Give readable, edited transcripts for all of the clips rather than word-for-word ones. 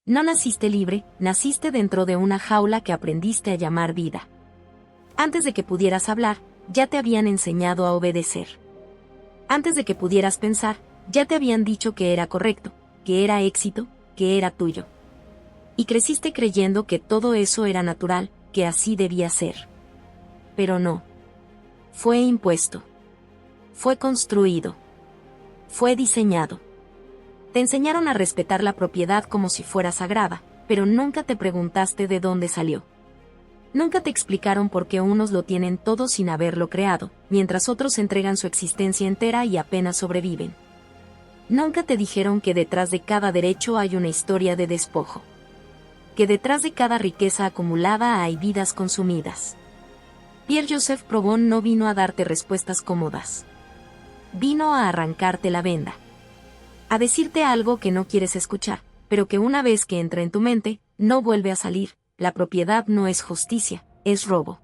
No naciste libre, naciste dentro de una jaula que aprendiste a llamar vida. Antes de que pudieras hablar, ya te habían enseñado a obedecer. Antes de que pudieras pensar, ya te habían dicho que era correcto, que era éxito, que era tuyo. Y creciste creyendo que todo eso era natural, que así debía ser. Pero no. Fue impuesto. Fue construido. Fue diseñado. Te enseñaron a respetar la propiedad como si fuera sagrada, pero nunca te preguntaste de dónde salió. Nunca te explicaron por qué unos lo tienen todo sin haberlo creado, mientras otros entregan su existencia entera y apenas sobreviven. Nunca te dijeron que detrás de cada derecho hay una historia de despojo. Que detrás de cada riqueza acumulada hay vidas consumidas. Pierre-Joseph Proudhon no vino a darte respuestas cómodas. Vino a arrancarte la venda. A decirte algo que no quieres escuchar, pero que una vez que entra en tu mente, no vuelve a salir. La propiedad no es justicia, es robo.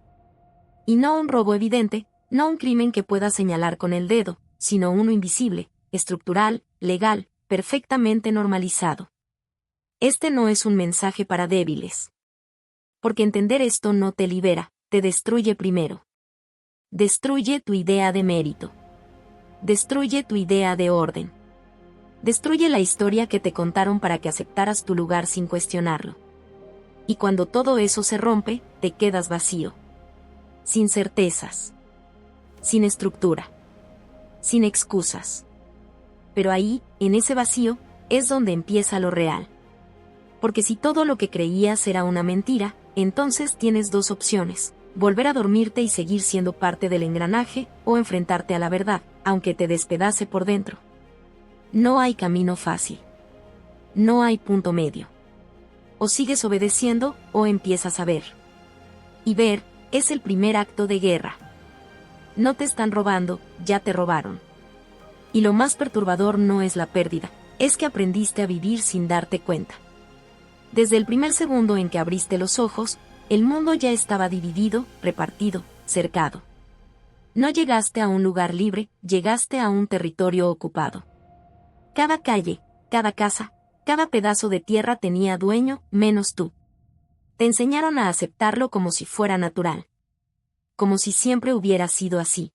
Y no un robo evidente, no un crimen que puedas señalar con el dedo, sino uno invisible, estructural, legal, perfectamente normalizado. Este no es un mensaje para débiles. Porque entender esto no te libera, te destruye primero. Destruye tu idea de mérito. Destruye tu idea de orden. Destruye la historia que te contaron para que aceptaras tu lugar sin cuestionarlo. Y cuando todo eso se rompe, te quedas vacío. Sin certezas. Sin estructura. Sin excusas. Pero ahí, en ese vacío, es donde empieza lo real. Porque si todo lo que creías era una mentira, entonces tienes dos opciones: volver a dormirte y seguir siendo parte del engranaje, o enfrentarte a la verdad, aunque te despedace por dentro. No hay camino fácil. No hay punto medio. O sigues obedeciendo, o empiezas a ver. Y ver, es el primer acto de guerra. No te están robando, ya te robaron. Y lo más perturbador no es la pérdida, es que aprendiste a vivir sin darte cuenta. Desde el primer segundo en que abriste los ojos, el mundo ya estaba dividido, repartido, cercado. No llegaste a un lugar libre, llegaste a un territorio ocupado. Cada calle, cada casa, cada pedazo de tierra tenía dueño, menos tú. Te enseñaron a aceptarlo como si fuera natural. Como si siempre hubiera sido así.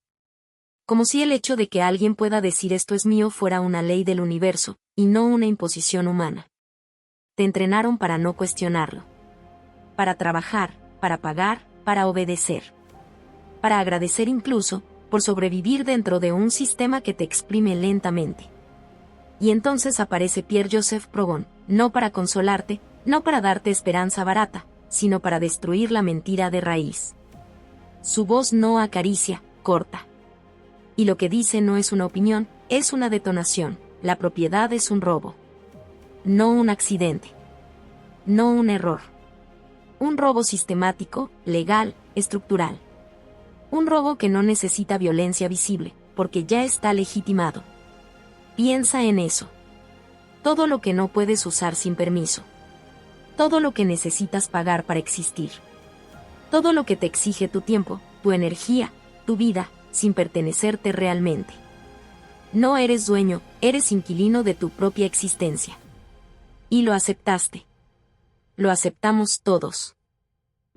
Como si el hecho de que alguien pueda decir esto es mío fuera una ley del universo, y no una imposición humana. Te entrenaron para no cuestionarlo. Para trabajar, para pagar, para obedecer. Para agradecer incluso, por sobrevivir dentro de un sistema que te exprime lentamente. Y entonces aparece Pierre-Joseph Proudhon, no para consolarte, no para darte esperanza barata, sino para destruir la mentira de raíz. Su voz no acaricia, corta. Y lo que dice no es una opinión, es una detonación. La propiedad es un robo. No un accidente. No un error. Un robo sistemático, legal, estructural. Un robo que no necesita violencia visible, porque ya está legitimado. Piensa en eso. Todo lo que no puedes usar sin permiso. Todo lo que necesitas pagar para existir. Todo lo que te exige tu tiempo, tu energía, tu vida, sin pertenecerte realmente. No eres dueño, eres inquilino de tu propia existencia. Y lo aceptaste. Lo aceptamos todos.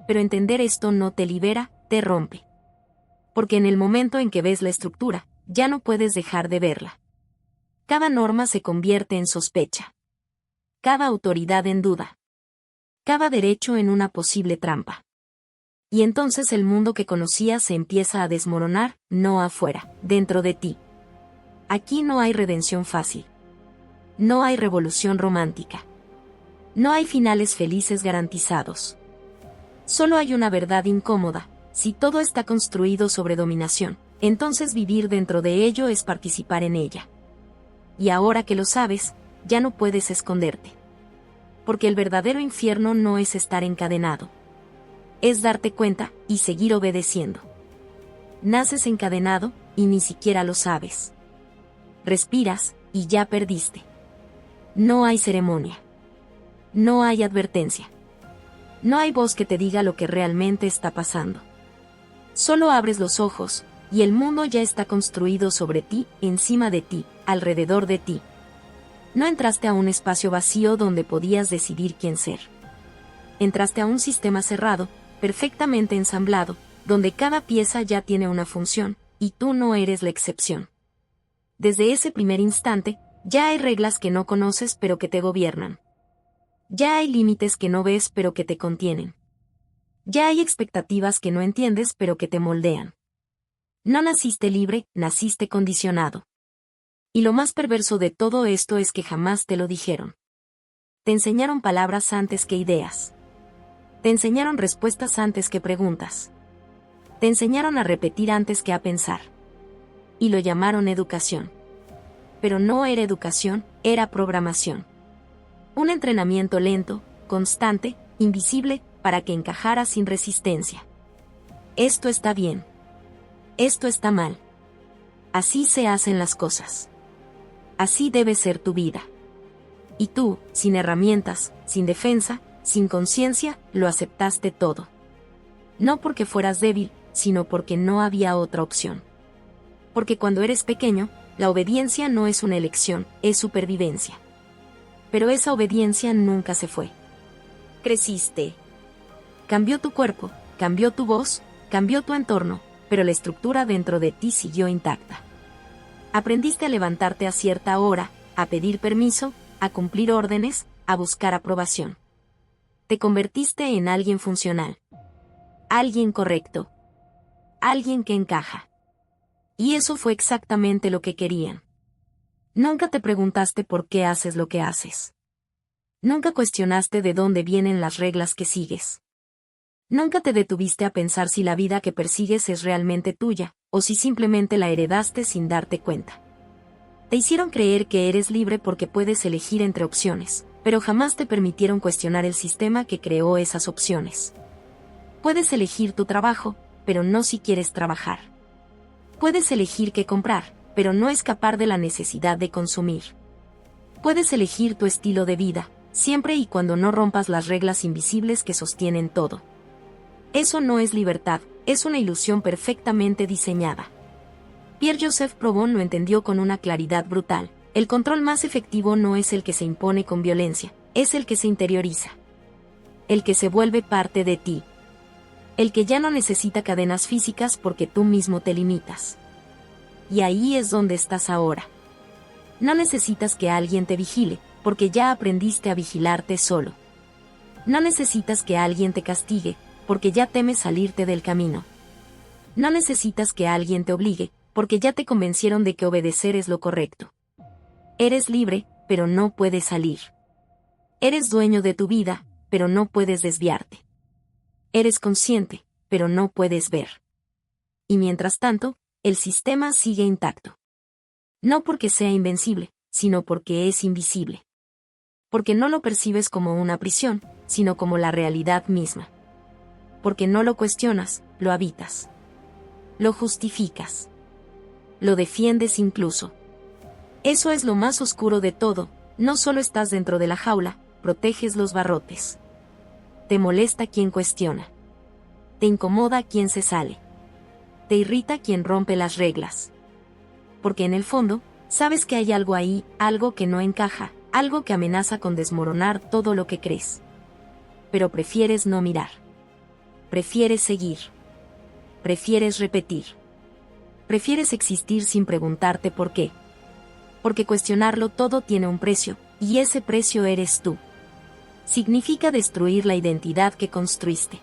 Pero entender esto no te libera, te rompe. Porque en el momento en que ves la estructura, ya no puedes dejar de verla. Cada norma se convierte en sospecha. Cada autoridad en duda. Cada derecho en una posible trampa. Y entonces el mundo que conocías se empieza a desmoronar, no afuera, dentro de ti. Aquí no hay redención fácil. No hay revolución romántica. No hay finales felices garantizados. Solo hay una verdad incómoda: si todo está construido sobre dominación, entonces vivir dentro de ello es participar en ella. Y ahora que lo sabes, ya no puedes esconderte. Porque el verdadero infierno no es estar encadenado. Es darte cuenta y seguir obedeciendo. Naces encadenado y ni siquiera lo sabes. Respiras y ya perdiste. No hay ceremonia. No hay advertencia. No hay voz que te diga lo que realmente está pasando. Solo abres los ojos, y el mundo ya está construido sobre ti, encima de ti, alrededor de ti. No entraste a un espacio vacío donde podías decidir quién ser. Entraste a un sistema cerrado, perfectamente ensamblado, donde cada pieza ya tiene una función, y tú no eres la excepción. Desde ese primer instante, ya hay reglas que no conoces pero que te gobiernan. Ya hay límites que no ves pero que te contienen. Ya hay expectativas que no entiendes pero que te moldean. No naciste libre, naciste condicionado. Y lo más perverso de todo esto es que jamás te lo dijeron. Te enseñaron palabras antes que ideas. Te enseñaron respuestas antes que preguntas. Te enseñaron a repetir antes que a pensar. Y lo llamaron educación. Pero no era educación, era programación. Un entrenamiento lento, constante, invisible, para que encajara sin resistencia. Esto está bien. Esto está mal. Así se hacen las cosas. Así debe ser tu vida. Y tú, sin herramientas, sin defensa, sin conciencia, lo aceptaste todo. No porque fueras débil, sino porque no había otra opción. Porque cuando eres pequeño, la obediencia no es una elección, es supervivencia. Pero esa obediencia nunca se fue. Creciste. Cambió tu cuerpo, cambió tu voz, cambió tu entorno, pero la estructura dentro de ti siguió intacta. Aprendiste a levantarte a cierta hora, a pedir permiso, a cumplir órdenes, a buscar aprobación. Te convertiste en alguien funcional. Alguien correcto. Alguien que encaja. Y eso fue exactamente lo que querían. Nunca te preguntaste por qué haces lo que haces. Nunca cuestionaste de dónde vienen las reglas que sigues. Nunca te detuviste a pensar si la vida que persigues es realmente tuya, o si simplemente la heredaste sin darte cuenta. Te hicieron creer que eres libre porque puedes elegir entre opciones, pero jamás te permitieron cuestionar el sistema que creó esas opciones. Puedes elegir tu trabajo, pero no si quieres trabajar. Puedes elegir qué comprar, pero no escapar de la necesidad de consumir. Puedes elegir tu estilo de vida, siempre y cuando no rompas las reglas invisibles que sostienen todo. Eso no es libertad, es una ilusión perfectamente diseñada. Pierre-Joseph Proudhon lo entendió con una claridad brutal. El control más efectivo no es el que se impone con violencia, es el que se interioriza. El que se vuelve parte de ti. El que ya no necesita cadenas físicas porque tú mismo te limitas. Y ahí es donde estás ahora. No necesitas que alguien te vigile, porque ya aprendiste a vigilarte solo. No necesitas que alguien te castigue, porque ya temes salirte del camino. No necesitas que alguien te obligue, porque ya te convencieron de que obedecer es lo correcto. Eres libre, pero no puedes salir. Eres dueño de tu vida, pero no puedes desviarte. Eres consciente, pero no puedes ver. Y mientras tanto, el sistema sigue intacto. No porque sea invencible, sino porque es invisible. Porque no lo percibes como una prisión, sino como la realidad misma. Porque no lo cuestionas, lo habitas. Lo justificas. Lo defiendes incluso. Eso es lo más oscuro de todo, no solo estás dentro de la jaula, proteges los barrotes. Te molesta quien cuestiona. Te incomoda quien se sale. Te irrita quien rompe las reglas. Porque en el fondo, sabes que hay algo ahí, algo que no encaja, algo que amenaza con desmoronar todo lo que crees. Pero prefieres no mirar. Prefieres seguir. Prefieres repetir. Prefieres existir sin preguntarte por qué. Porque cuestionarlo todo tiene un precio, y ese precio eres tú. Significa destruir la identidad que construiste.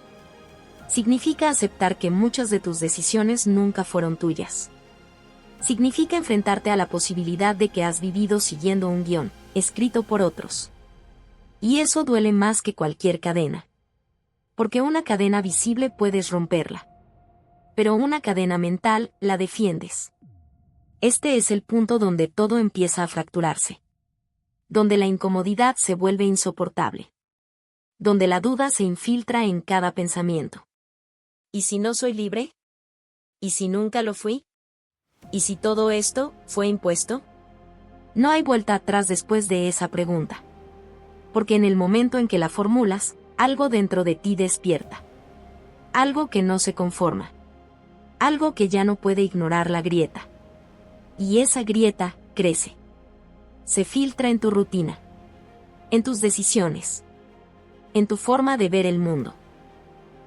Significa aceptar que muchas de tus decisiones nunca fueron tuyas. Significa enfrentarte a la posibilidad de que has vivido siguiendo un guión, escrito por otros. Y eso duele más que cualquier cadena. Porque una cadena visible puedes romperla. Pero una cadena mental la defiendes. Este es el punto donde todo empieza a fracturarse. Donde la incomodidad se vuelve insoportable. Donde la duda se infiltra en cada pensamiento. ¿Y si no soy libre? ¿Y si nunca lo fui? ¿Y si todo esto fue impuesto? No hay vuelta atrás después de esa pregunta. Porque en el momento en que la formulas, algo dentro de ti despierta. Algo que no se conforma. Algo que ya no puede ignorar la grieta. Y esa grieta crece. se filtra en tu rutina, en tus decisiones, en tu forma de ver el mundo.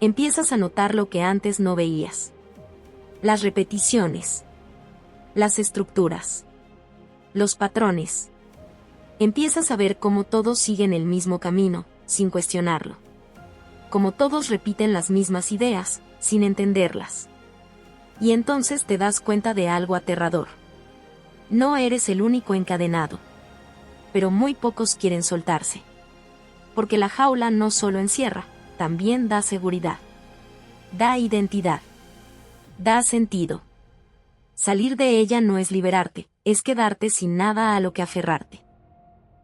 Empiezas a notar lo que antes no veías. Las repeticiones, las estructuras, los patrones. Empiezas a ver cómo todos siguen el mismo camino, sin cuestionarlo. Cómo todos repiten las mismas ideas, sin entenderlas. Y entonces te das cuenta de algo aterrador. No eres el único encadenado. Pero muy pocos quieren soltarse. Porque la jaula no solo encierra, también da seguridad. Da identidad. Da sentido. Salir de ella no es liberarte, es quedarte sin nada a lo que aferrarte.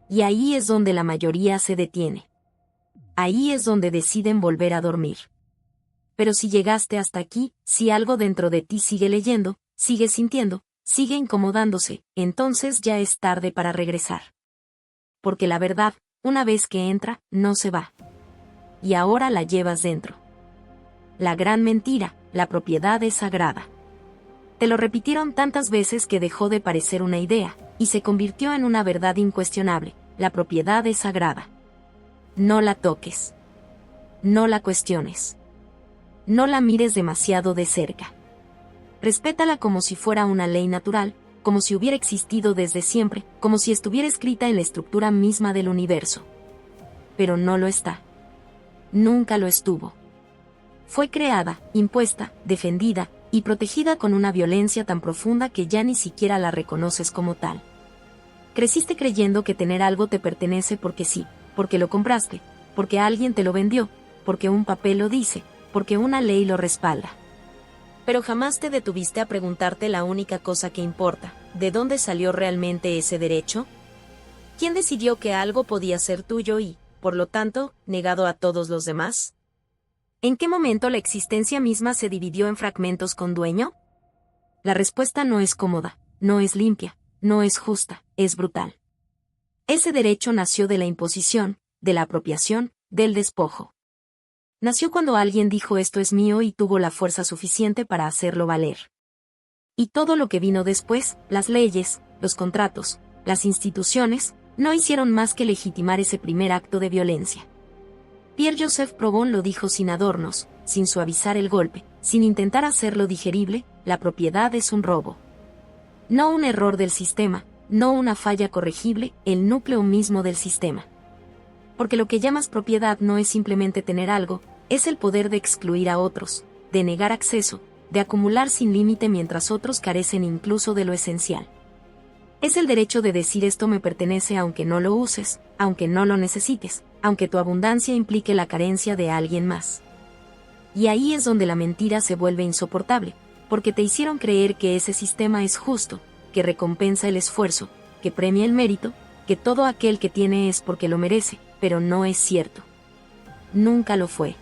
Y ahí es donde la mayoría se detiene. Ahí es donde deciden volver a dormir. Pero si llegaste hasta aquí, si algo dentro de ti sigue leyendo, sigue sintiendo, sigue incomodándose, entonces ya es tarde para regresar. Porque la verdad, una vez que entra, no se va. Y ahora la llevas dentro. La gran mentira, la propiedad es sagrada. Te lo repitieron tantas veces que dejó de parecer una idea, y se convirtió en una verdad incuestionable. La propiedad es sagrada. No la toques. No la cuestiones. No la mires demasiado de cerca. Respétala como si fuera una ley natural, como si hubiera existido desde siempre, como si estuviera escrita en la estructura misma del universo. Pero no lo está. Nunca lo estuvo. Fue creada, impuesta, defendida y protegida con una violencia tan profunda que ya ni siquiera la reconoces como tal. Creciste creyendo que tener algo te pertenece porque sí, porque lo compraste, porque alguien te lo vendió, porque un papel lo dice, porque una ley lo respalda. Pero jamás te detuviste a preguntarte la única cosa que importa, ¿de dónde salió realmente ese derecho? ¿Quién decidió que algo podía ser tuyo y, por lo tanto, negado a todos los demás? ¿En qué momento la existencia misma se dividió en fragmentos con dueño? La respuesta no es cómoda, no es limpia, no es justa, es brutal. Ese derecho nació de la imposición, de la apropiación, del despojo. Nació cuando alguien dijo esto es mío y tuvo la fuerza suficiente para hacerlo valer. Y todo lo que vino después, las leyes, los contratos, las instituciones, no hicieron más que legitimar ese primer acto de violencia. Pierre-Joseph Proudhon lo dijo sin adornos, sin suavizar el golpe, sin intentar hacerlo digerible, la propiedad es un robo. No un error del sistema, no una falla corregible, el núcleo mismo del sistema. Porque lo que llamas propiedad no es simplemente tener algo, es el poder de excluir a otros, de negar acceso, de acumular sin límite mientras otros carecen incluso de lo esencial. Es el derecho de decir esto me pertenece aunque no lo uses, aunque no lo necesites, aunque tu abundancia implique la carencia de alguien más. Y ahí es donde la mentira se vuelve insoportable, porque te hicieron creer que ese sistema es justo, que recompensa el esfuerzo, que premia el mérito, que todo aquel que tiene es porque lo merece, pero no es cierto. Nunca lo fue.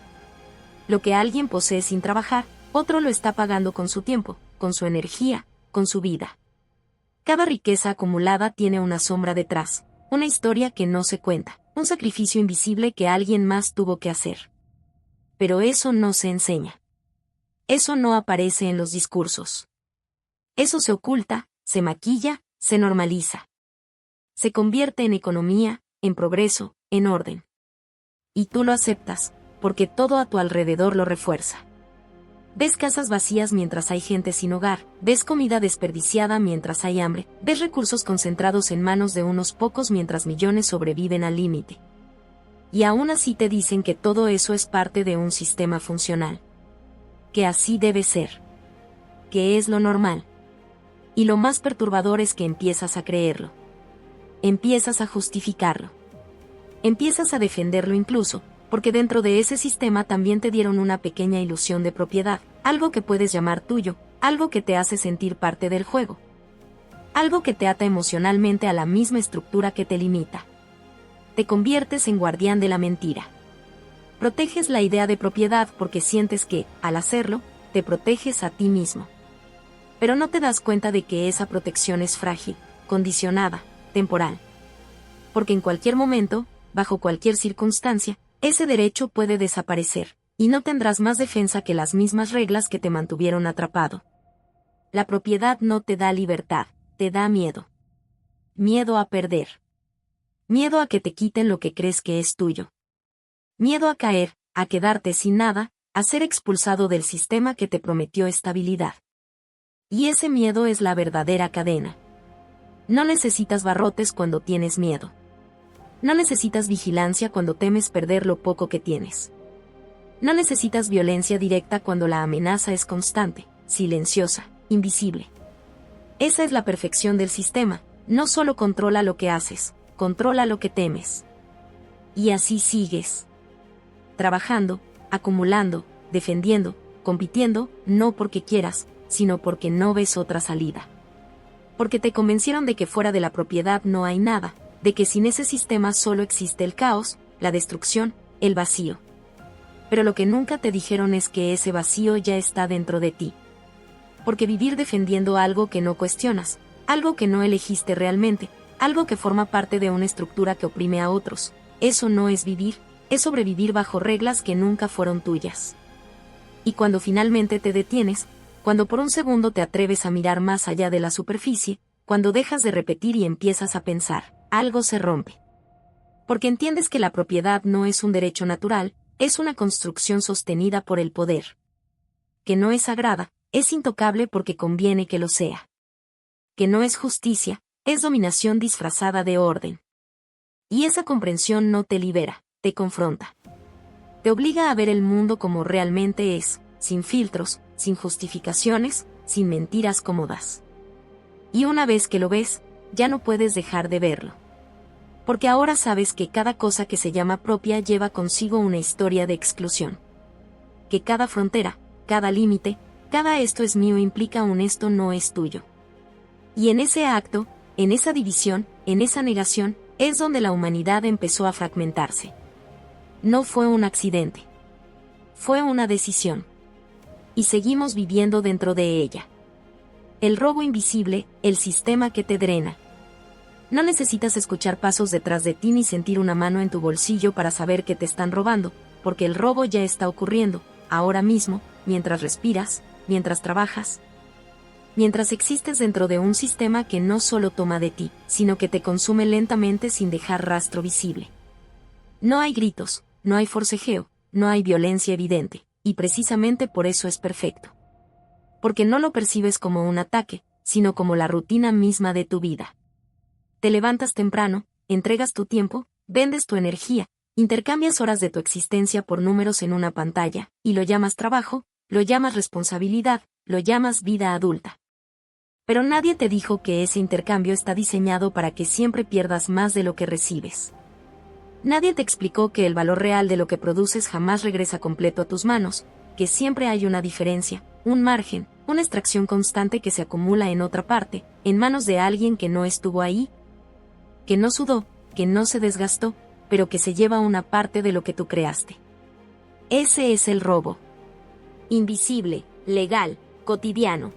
Lo que alguien posee sin trabajar, otro lo está pagando con su tiempo, con su energía, con su vida. Cada riqueza acumulada tiene una sombra detrás, una historia que no se cuenta, un sacrificio invisible que alguien más tuvo que hacer. Pero eso no se enseña. Eso no aparece en los discursos. Eso se oculta, se maquilla, se normaliza. Se convierte en economía, en progreso, en orden. Y tú lo aceptas, porque todo a tu alrededor lo refuerza. Ves casas vacías mientras hay gente sin hogar, ves comida desperdiciada mientras hay hambre, ves recursos concentrados en manos de unos pocos mientras millones sobreviven al límite. Y aún así te dicen que todo eso es parte de un sistema funcional. Que así debe ser. Que es lo normal. Y lo más perturbador es que empiezas a creerlo. Empiezas a justificarlo. Empiezas a defenderlo incluso, porque dentro de ese sistema también te dieron una pequeña ilusión de propiedad, algo que puedes llamar tuyo, algo que te hace sentir parte del juego. Algo que te ata emocionalmente a la misma estructura que te limita. Te conviertes en guardián de la mentira. Proteges la idea de propiedad porque sientes que, al hacerlo, te proteges a ti mismo. Pero no te das cuenta de que esa protección es frágil, condicionada, temporal. Porque en cualquier momento, bajo cualquier circunstancia, ese derecho puede desaparecer, y no tendrás más defensa que las mismas reglas que te mantuvieron atrapado. La propiedad no te da libertad, te da miedo. miedo a perder. Miedo a que te quiten lo que crees que es tuyo. Miedo a caer, a quedarte sin nada, a ser expulsado del sistema que te prometió estabilidad. Y ese miedo es la verdadera cadena. No necesitas barrotes cuando tienes miedo. No necesitas vigilancia cuando temes perder lo poco que tienes. No necesitas violencia directa cuando la amenaza es constante, silenciosa, invisible. Esa es la perfección del sistema, no solo controla lo que haces, controla lo que temes. Y así sigues. Trabajando, acumulando, defendiendo, compitiendo, no porque quieras, sino porque no ves otra salida. Porque te convencieron de que fuera de la propiedad no hay nada, de que sin ese sistema solo existe el caos, la destrucción, el vacío. Pero lo que nunca te dijeron es que ese vacío ya está dentro de ti. Porque vivir defendiendo algo que no cuestionas, algo que no elegiste realmente, algo que forma parte de una estructura que oprime a otros, eso no es vivir, es sobrevivir bajo reglas que nunca fueron tuyas. Y cuando finalmente te detienes, cuando por un segundo te atreves a mirar más allá de la superficie, cuando dejas de repetir y empiezas a pensar, algo se rompe. Porque entiendes que la propiedad no es un derecho natural, es una construcción sostenida por el poder. Que no es sagrada, es intocable porque conviene que lo sea. Que no es justicia, es dominación disfrazada de orden. Y esa comprensión no te libera, te confronta. Te obliga a ver el mundo como realmente es, sin filtros, sin justificaciones, sin mentiras cómodas. Y una vez que lo ves, ya no puedes dejar de verlo. Porque ahora sabes que cada cosa que se llama propia lleva consigo una historia de exclusión. Que cada frontera, cada límite, cada esto es mío implica un esto no es tuyo. Y en ese acto, en esa división, en esa negación, es donde la humanidad empezó a fragmentarse. No fue un accidente. Fue una decisión. Y seguimos viviendo dentro de ella. El robo invisible, el sistema que te drena. No necesitas escuchar pasos detrás de ti ni sentir una mano en tu bolsillo para saber que te están robando, porque el robo ya está ocurriendo, ahora mismo, mientras respiras, mientras trabajas. Mientras existes dentro de un sistema que no solo toma de ti, sino que te consume lentamente sin dejar rastro visible. No hay gritos, no hay forcejeo, no hay violencia evidente, y precisamente por eso es perfecto. Porque no lo percibes como un ataque, sino como la rutina misma de tu vida. Te levantas temprano, entregas tu tiempo, vendes tu energía, intercambias horas de tu existencia por números en una pantalla, y lo llamas trabajo, lo llamas responsabilidad, lo llamas vida adulta. Pero nadie te dijo que ese intercambio está diseñado para que siempre pierdas más de lo que recibes. Nadie te explicó que el valor real de lo que produces jamás regresa completo a tus manos, que siempre hay una diferencia, un margen, una extracción constante que se acumula en otra parte, en manos de alguien que no estuvo ahí, que no sudó, que no se desgastó, pero que se lleva una parte de lo que tú creaste. Ese es el robo. Invisible, legal, cotidiano.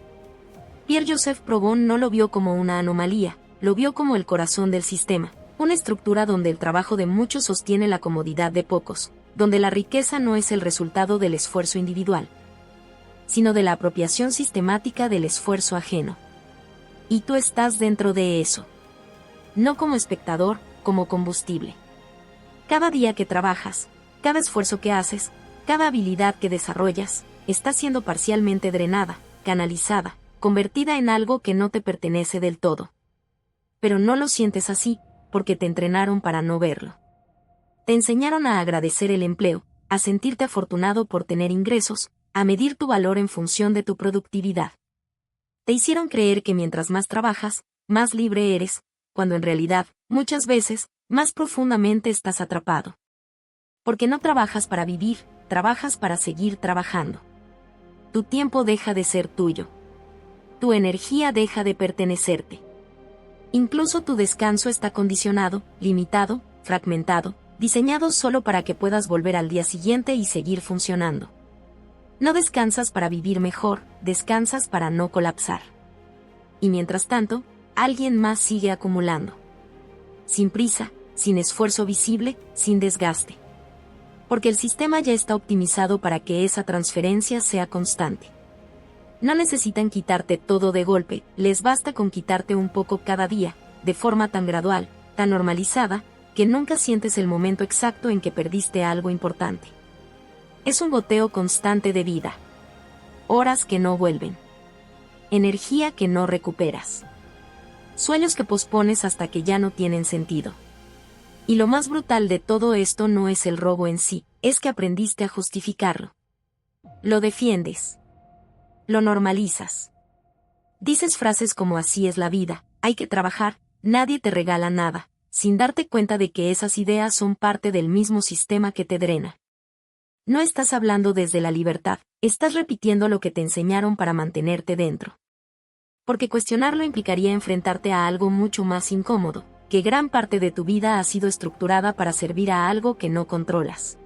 Pierre-Joseph Proudhon no lo vio como una anomalía, lo vio como el corazón del sistema, una estructura donde el trabajo de muchos sostiene la comodidad de pocos, donde la riqueza no es el resultado del esfuerzo individual, sino de la apropiación sistemática del esfuerzo ajeno. Y tú estás dentro de eso. No como espectador, como combustible. Cada día que trabajas, cada esfuerzo que haces, cada habilidad que desarrollas, está siendo parcialmente drenada, canalizada, convertida en algo que no te pertenece del todo. Pero no lo sientes así, porque te entrenaron para no verlo. Te enseñaron a agradecer el empleo, a sentirte afortunado por tener ingresos, a medir tu valor en función de tu productividad. Te hicieron creer que mientras más trabajas, más libre eres, cuando en realidad, muchas veces, más profundamente estás atrapado. Porque no trabajas para vivir, trabajas para seguir trabajando. Tu tiempo deja de ser tuyo. Tu energía deja de pertenecerte. Incluso tu descanso está condicionado, limitado, fragmentado, diseñado solo para que puedas volver al día siguiente y seguir funcionando. No descansas para vivir mejor, descansas para no colapsar. Y mientras tanto, alguien más sigue acumulando. Sin prisa, sin esfuerzo visible, sin desgaste. Porque el sistema ya está optimizado para que esa transferencia sea constante. No necesitan quitarte todo de golpe, les basta con quitarte un poco cada día, de forma tan gradual, tan normalizada, que nunca sientes el momento exacto en que perdiste algo importante. Es un goteo constante de vida. Horas que no vuelven. Energía que no recuperas. Sueños que pospones hasta que ya no tienen sentido. Y lo más brutal de todo esto no es el robo en sí, es que aprendiste a justificarlo. Lo defiendes. Lo normalizas. Dices frases como así es la vida, hay que trabajar, nadie te regala nada, sin darte cuenta de que esas ideas son parte del mismo sistema que te drena. No estás hablando desde la libertad, estás repitiendo lo que te enseñaron para mantenerte dentro. Porque cuestionarlo implicaría enfrentarte a algo mucho más incómodo, que gran parte de tu vida ha sido estructurada para servir a algo que no controlas.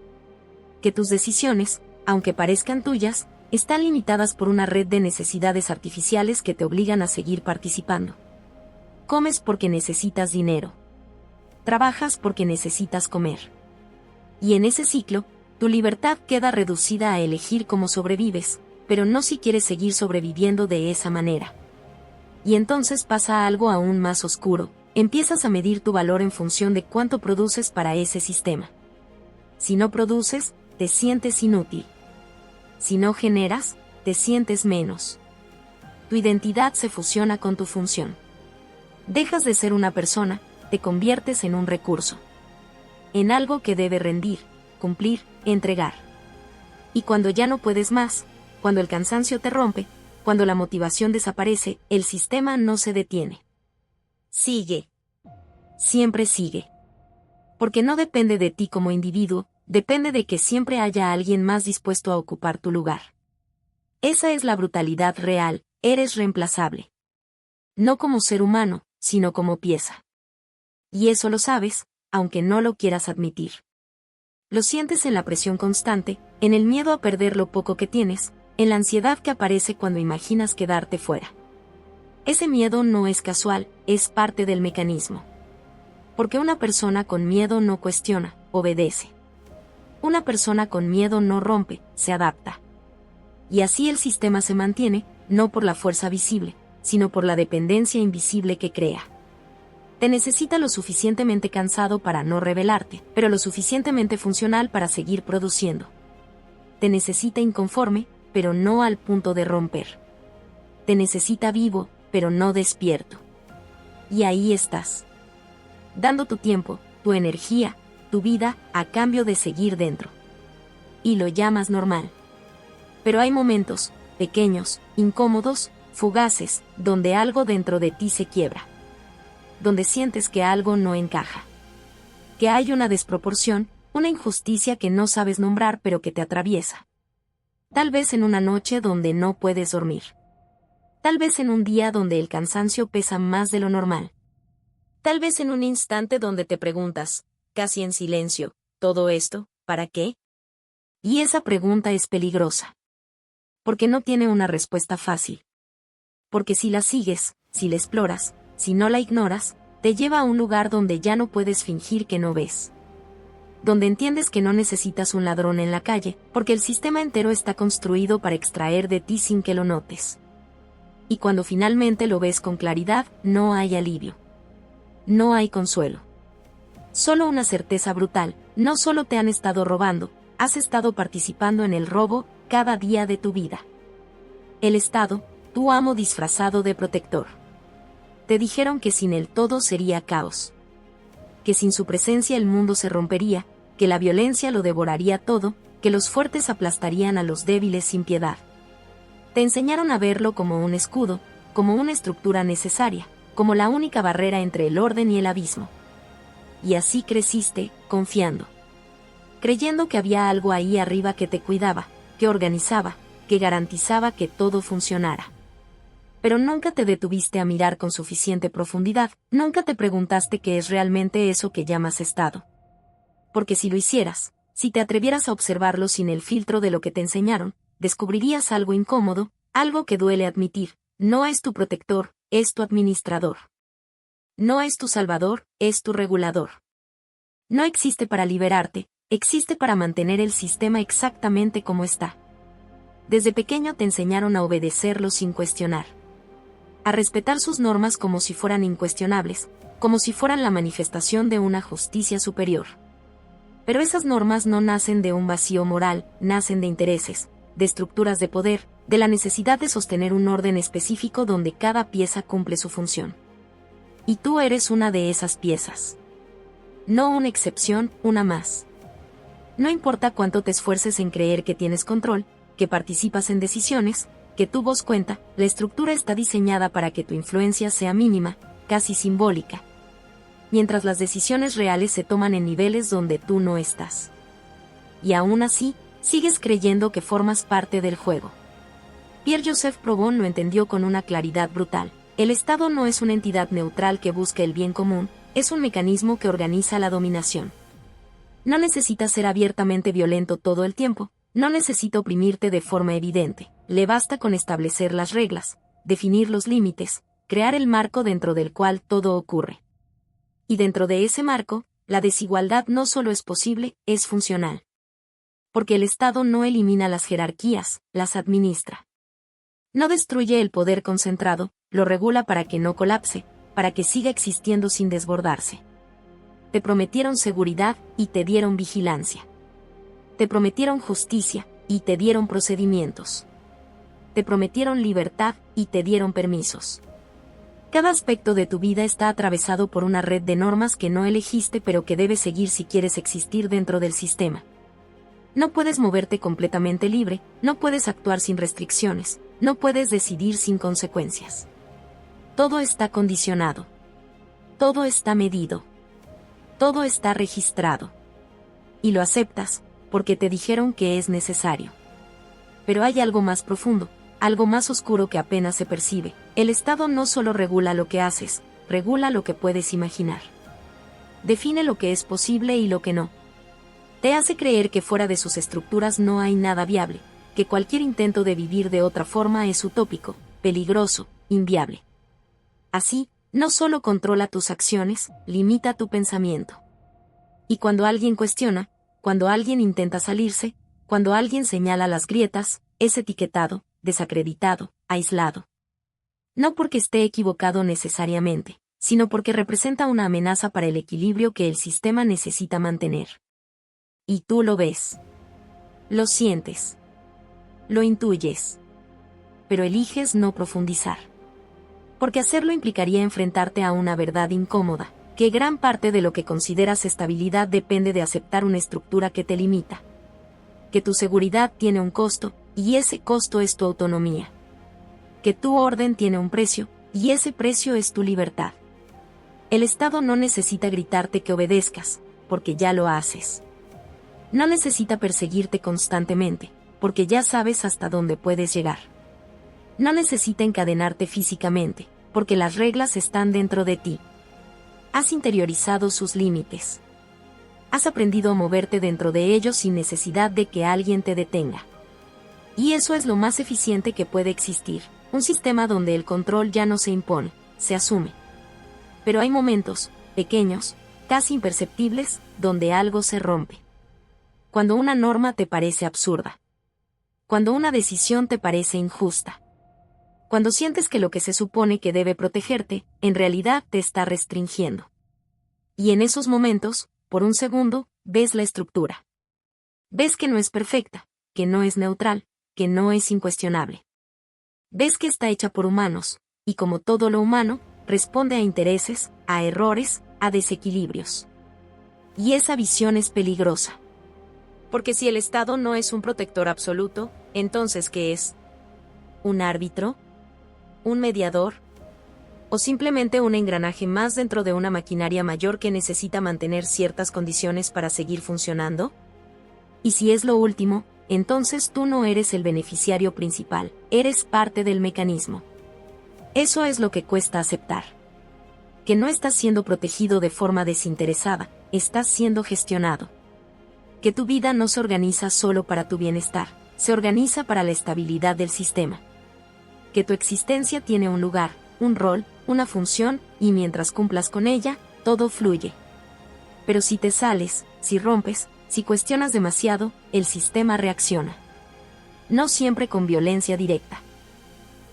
Que tus decisiones, aunque parezcan tuyas, están limitadas por una red de necesidades artificiales que te obligan a seguir participando. Comes porque necesitas dinero. Trabajas porque necesitas comer. Y en ese ciclo, tu libertad queda reducida a elegir cómo sobrevives, pero no si quieres seguir sobreviviendo de esa manera. Y entonces pasa algo aún más oscuro, empiezas a medir tu valor en función de cuánto produces para ese sistema. Si no produces, te sientes inútil. Si no generas, te sientes menos. Tu identidad se fusiona con tu función. Dejas de ser una persona, te conviertes en un recurso. En algo que debe rendir, cumplir, entregar. Y cuando ya no puedes más, cuando el cansancio te rompe, cuando la motivación desaparece, el sistema no se detiene. Sigue. Siempre sigue. Porque no depende de ti como individuo, depende de que siempre haya alguien más dispuesto a ocupar tu lugar. Esa es la brutalidad real, eres reemplazable. No como ser humano, sino como pieza. Y eso lo sabes, aunque no lo quieras admitir. Lo sientes en la presión constante, en el miedo a perder lo poco que tienes, en la ansiedad que aparece cuando imaginas quedarte fuera. Ese miedo no es casual, es parte del mecanismo. Porque una persona con miedo no cuestiona, obedece. Una persona con miedo no rompe, se adapta. Y así el sistema se mantiene, no por la fuerza visible, sino por la dependencia invisible que crea. Te necesita lo suficientemente cansado para no rebelarte, pero lo suficientemente funcional para seguir produciendo. Te necesita inconforme, pero no al punto de romper. Te necesita vivo, pero no despierto. Y ahí estás. Dando tu tiempo, tu energía, tu vida, a cambio de seguir dentro. Y lo llamas normal. Pero hay momentos, pequeños, incómodos, fugaces, donde algo dentro de ti se quiebra. Donde sientes que algo no encaja. Que hay una desproporción, una injusticia que no sabes nombrar pero que te atraviesa. Tal vez en una noche donde no puedes dormir. Tal vez en un día donde el cansancio pesa más de lo normal. Tal vez en un instante donde te preguntas, casi en silencio, ¿todo esto, para qué? Y esa pregunta es peligrosa. Porque no tiene una respuesta fácil. Porque si la sigues, si la exploras, si no la ignoras, te lleva a un lugar donde ya no puedes fingir que no ves. Donde entiendes que no necesitas un ladrón en la calle, porque el sistema entero está construido para extraer de ti sin que lo notes. Y cuando finalmente lo ves con claridad, no hay alivio. No hay consuelo. Solo una certeza brutal, no solo te han estado robando, has estado participando en el robo, cada día de tu vida. El Estado, tu amo disfrazado de protector. Te dijeron que sin él todo sería caos. Que sin su presencia el mundo se rompería, que la violencia lo devoraría todo, que los fuertes aplastarían a los débiles sin piedad. Te enseñaron a verlo como un escudo, como una estructura necesaria, como la única barrera entre el orden y el abismo. Y así creciste, confiando. Creyendo que había algo ahí arriba que te cuidaba, que organizaba, que garantizaba que todo funcionara. Pero nunca te detuviste a mirar con suficiente profundidad, nunca te preguntaste qué es realmente eso que llamas Estado. Porque si lo hicieras, si te atrevieras a observarlo sin el filtro de lo que te enseñaron, descubrirías algo incómodo, algo que duele admitir, no es tu protector, es tu administrador. No es tu salvador, es tu regulador. No existe para liberarte, existe para mantener el sistema exactamente como está. Desde pequeño te enseñaron a obedecerlo sin cuestionar. a respetar sus normas como si fueran incuestionables, como si fueran la manifestación de una justicia superior. Pero esas normas no nacen de un vacío moral, nacen de intereses, de estructuras de poder, de la necesidad de sostener un orden específico donde cada pieza cumple su función. Y tú eres una de esas piezas. No una excepción, una más. No importa cuánto te esfuerces en creer que tienes control, que participas en decisiones, que tu voz cuenta, la estructura está diseñada para que tu influencia sea mínima, casi simbólica, mientras las decisiones reales se toman en niveles donde tú no estás. Y aún así, sigues creyendo que formas parte del juego. Pierre-Joseph Proudhon lo entendió con una claridad brutal. El Estado no es una entidad neutral que busca el bien común, es un mecanismo que organiza la dominación. No necesita ser abiertamente violento todo el tiempo, no necesita oprimirte de forma evidente, le basta con establecer las reglas, definir los límites, crear el marco dentro del cual todo ocurre. Y dentro de ese marco, la desigualdad no solo es posible, es funcional. Porque el Estado no elimina las jerarquías, las administra. No destruye el poder concentrado, lo regula para que no colapse, para que siga existiendo sin desbordarse. Te prometieron seguridad y te dieron vigilancia. Te prometieron justicia y te dieron procedimientos. Te prometieron libertad y te dieron permisos. Cada aspecto de tu vida está atravesado por una red de normas que no elegiste pero que debes seguir si quieres existir dentro del sistema. No puedes moverte completamente libre, no puedes actuar sin restricciones, no puedes decidir sin consecuencias. Todo está condicionado. Todo está medido. Todo está registrado. Y lo aceptas, porque te dijeron que es necesario. Pero hay algo más profundo, algo más oscuro que apenas se percibe. El Estado no solo regula lo que haces, regula lo que puedes imaginar. Define lo que es posible y lo que no. Te hace creer que fuera de sus estructuras no hay nada viable, que cualquier intento de vivir de otra forma es utópico, peligroso, inviable. Así, no solo controla tus acciones, limita tu pensamiento. Y cuando alguien cuestiona, cuando alguien intenta salirse, cuando alguien señala las grietas, es etiquetado, desacreditado, aislado. No porque esté equivocado necesariamente, sino porque representa una amenaza para el equilibrio que el sistema necesita mantener. Y tú lo ves. Lo sientes. Lo intuyes. Pero eliges no profundizar. Porque hacerlo implicaría enfrentarte a una verdad incómoda, que gran parte de lo que consideras estabilidad depende de aceptar una estructura que te limita. Que tu seguridad tiene un costo, y ese costo es tu autonomía. Que tu orden tiene un precio, y ese precio es tu libertad. El Estado no necesita gritarte que obedezcas, porque ya lo haces. No necesita perseguirte constantemente, porque ya sabes hasta dónde puedes llegar. No necesita encadenarte físicamente, porque las reglas están dentro de ti. Has interiorizado sus límites. Has aprendido a moverte dentro de ellos sin necesidad de que alguien te detenga. Y eso es lo más eficiente que puede existir, un sistema donde el control ya no se impone, se asume. Pero hay momentos, pequeños, casi imperceptibles, donde algo se rompe. Cuando una norma te parece absurda. Cuando una decisión te parece injusta. Cuando sientes que lo que se supone que debe protegerte, en realidad te está restringiendo. Y en esos momentos, por un segundo, ves la estructura. Ves que no es perfecta, que no es neutral, que no es incuestionable. Ves que está hecha por humanos, y como todo lo humano, responde a intereses, a errores, a desequilibrios. Y esa visión es peligrosa. Porque si el Estado no es un protector absoluto, entonces ¿qué es? ¿Un árbitro? ¿Un mediador? ¿O simplemente un engranaje más dentro de una maquinaria mayor que necesita mantener ciertas condiciones para seguir funcionando? Y si es lo último, entonces tú no eres el beneficiario principal, eres parte del mecanismo. Eso es lo que cuesta aceptar. Que no estás siendo protegido de forma desinteresada, estás siendo gestionado. Que tu vida no se organiza solo para tu bienestar, se organiza para la estabilidad del sistema. Que tu existencia tiene un lugar, un rol, una función, y mientras cumplas con ella, todo fluye. Pero si te sales, si rompes, si cuestionas demasiado, el sistema reacciona. No siempre con violencia directa.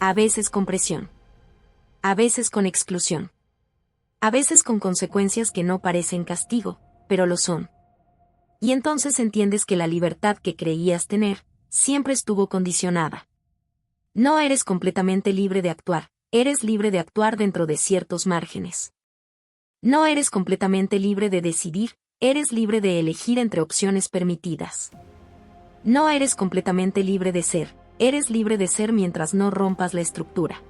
A veces con presión. a veces con exclusión. A veces con consecuencias que no parecen castigo, pero lo son. Y entonces entiendes que la libertad que creías tener, siempre estuvo condicionada. No eres completamente libre de actuar, eres libre de actuar dentro de ciertos márgenes. No eres completamente libre de decidir, eres libre de elegir entre opciones permitidas. No eres completamente libre de ser, eres libre de ser mientras no rompas la estructura.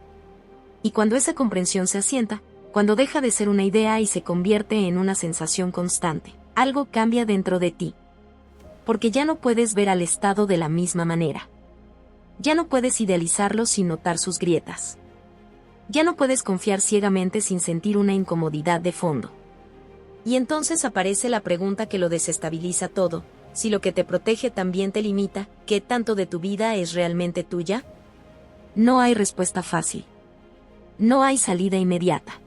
Y cuando esa comprensión se asienta, cuando deja de ser una idea y se convierte en una sensación constante, algo cambia dentro de ti. Porque ya no puedes ver al estado de la misma manera. Ya no puedes idealizarlo sin notar sus grietas. Ya no puedes confiar ciegamente sin sentir una incomodidad de fondo. Y entonces aparece la pregunta que lo desestabiliza todo: si lo que te protege también te limita, ¿qué tanto de tu vida es realmente tuya? No hay respuesta fácil. No hay salida inmediata.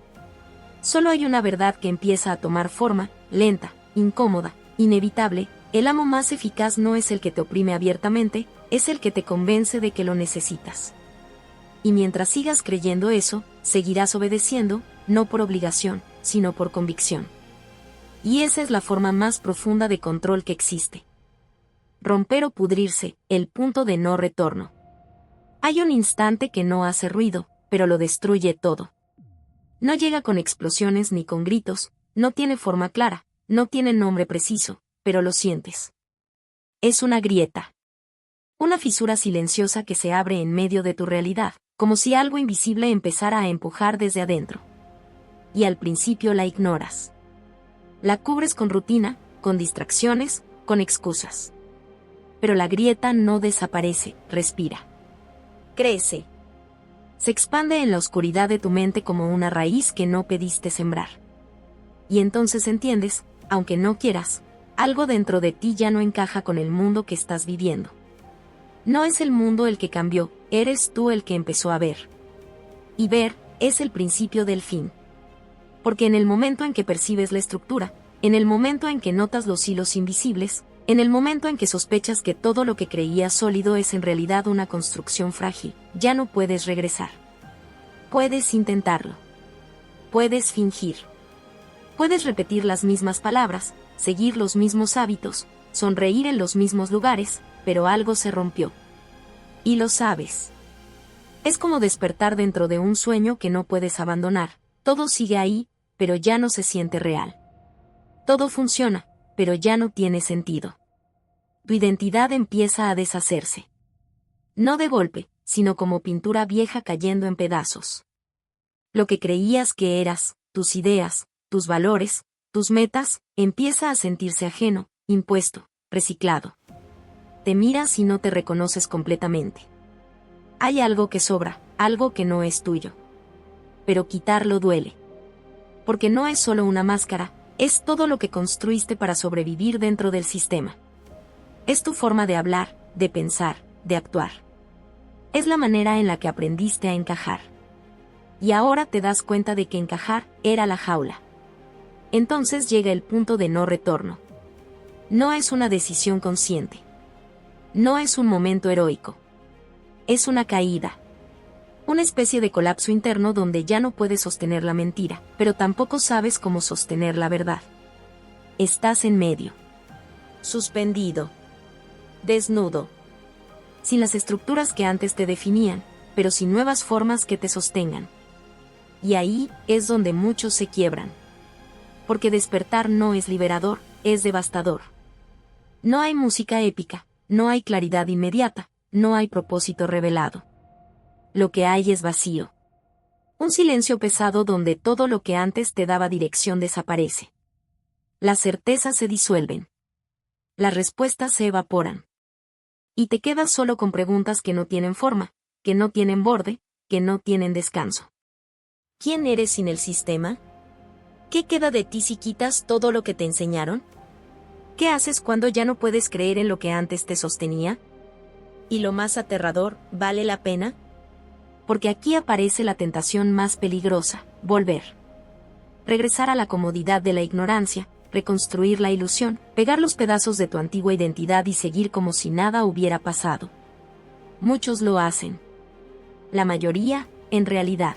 Solo hay una verdad que empieza a tomar forma, lenta, incómoda, inevitable. El amo más eficaz no es el que te oprime abiertamente, es el que te convence de que lo necesitas. Y mientras sigas creyendo eso, seguirás obedeciendo, no por obligación, sino por convicción. Y esa es la forma más profunda de control que existe. Romper o pudrirse, el punto de no retorno. Hay un instante que no hace ruido, pero lo destruye todo. No llega con explosiones ni con gritos, no tiene forma clara, no tiene nombre preciso, pero lo sientes. Es una grieta. Una fisura silenciosa que se abre en medio de tu realidad, como si algo invisible empezara a empujar desde adentro. Y al principio la ignoras. La cubres con rutina, con distracciones, con excusas. Pero la grieta no desaparece, respira. Crece. Se expande en la oscuridad de tu mente como una raíz que no pediste sembrar. Y entonces entiendes, aunque no quieras, algo dentro de ti ya no encaja con el mundo que estás viviendo. No es el mundo el que cambió, eres tú el que empezó a ver. Y ver es el principio del fin. Porque en el momento en que percibes la estructura, en el momento en que notas los hilos invisibles, en el momento en que sospechas que todo lo que creías sólido es en realidad una construcción frágil, ya no puedes regresar. Puedes intentarlo. Puedes fingir. Puedes repetir las mismas palabras, seguir los mismos hábitos, sonreír en los mismos lugares, pero algo se rompió. Y lo sabes. Es como despertar dentro de un sueño que no puedes abandonar. Todo sigue ahí, pero ya no se siente real. Todo funciona, pero ya no tiene sentido. Tu identidad empieza a deshacerse. No de golpe, sino como pintura vieja cayendo en pedazos. Lo que creías que eras, tus ideas, tus valores, tus metas, empieza a sentirse ajeno, impuesto, reciclado. Te miras y no te reconoces completamente. Hay algo que sobra, algo que no es tuyo. Pero quitarlo duele. Porque no es solo una máscara, es todo lo que construiste para sobrevivir dentro del sistema. Es tu forma de hablar, de pensar, de actuar. Es la manera en la que aprendiste a encajar. Y ahora te das cuenta de que encajar era la jaula. Entonces llega el punto de no retorno. No es una decisión consciente. No es un momento heroico. Es una caída. Una especie de colapso interno donde ya no puedes sostener la mentira, pero tampoco sabes cómo sostener la verdad. Estás en medio. Suspendido. Desnudo. Sin las estructuras que antes te definían, pero sin nuevas formas que te sostengan. Y ahí es donde muchos se quiebran. Porque despertar no es liberador, es devastador. No hay música épica, no hay claridad inmediata, no hay propósito revelado. Lo que hay es vacío. Un silencio pesado donde todo lo que antes te daba dirección desaparece. Las certezas se disuelven. Las respuestas se evaporan. Y te quedas solo con preguntas que no tienen forma, que no tienen borde, que no tienen descanso. ¿Quién eres sin el sistema? ¿Qué queda de ti si quitas todo lo que te enseñaron? ¿Qué haces cuando ya no puedes creer en lo que antes te sostenía? Y lo más aterrador, ¿vale la pena? Porque aquí aparece la tentación más peligrosa, volver. Regresar a la comodidad de la ignorancia, reconstruir la ilusión, pegar los pedazos de tu antigua identidad y seguir como si nada hubiera pasado. Muchos lo hacen. La mayoría, en realidad.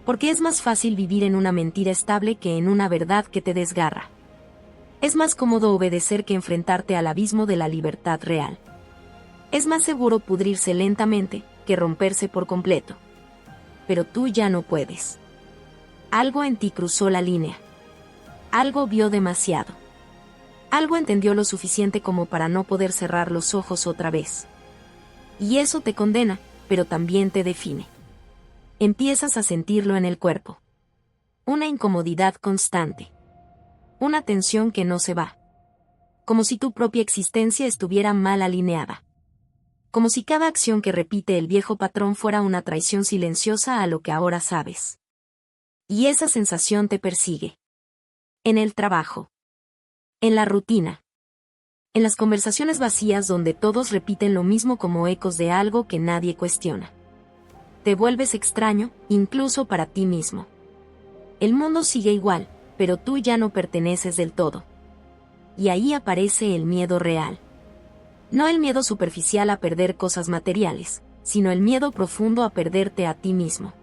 Porque es más fácil vivir en una mentira estable que en una verdad que te desgarra. Es más cómodo obedecer que enfrentarte al abismo de la libertad real. Es más seguro pudrirse lentamente que romperse por completo. Pero tú ya no puedes. Algo en ti cruzó la línea. Algo vio demasiado. Algo entendió lo suficiente como para no poder cerrar los ojos otra vez. Y eso te condena, pero también te define. Empiezas a sentirlo en el cuerpo. Una incomodidad constante. Una tensión que no se va. Como si tu propia existencia estuviera mal alineada. Como si cada acción que repite el viejo patrón fuera una traición silenciosa a lo que ahora sabes. Y esa sensación te persigue. En el trabajo. En la rutina. En las conversaciones vacías donde todos repiten lo mismo como ecos de algo que nadie cuestiona. Te vuelves extraño, incluso para ti mismo. El mundo sigue igual, pero tú ya no perteneces del todo. Y ahí aparece el miedo real. No el miedo superficial a perder cosas materiales, sino el miedo profundo a perderte a ti mismo.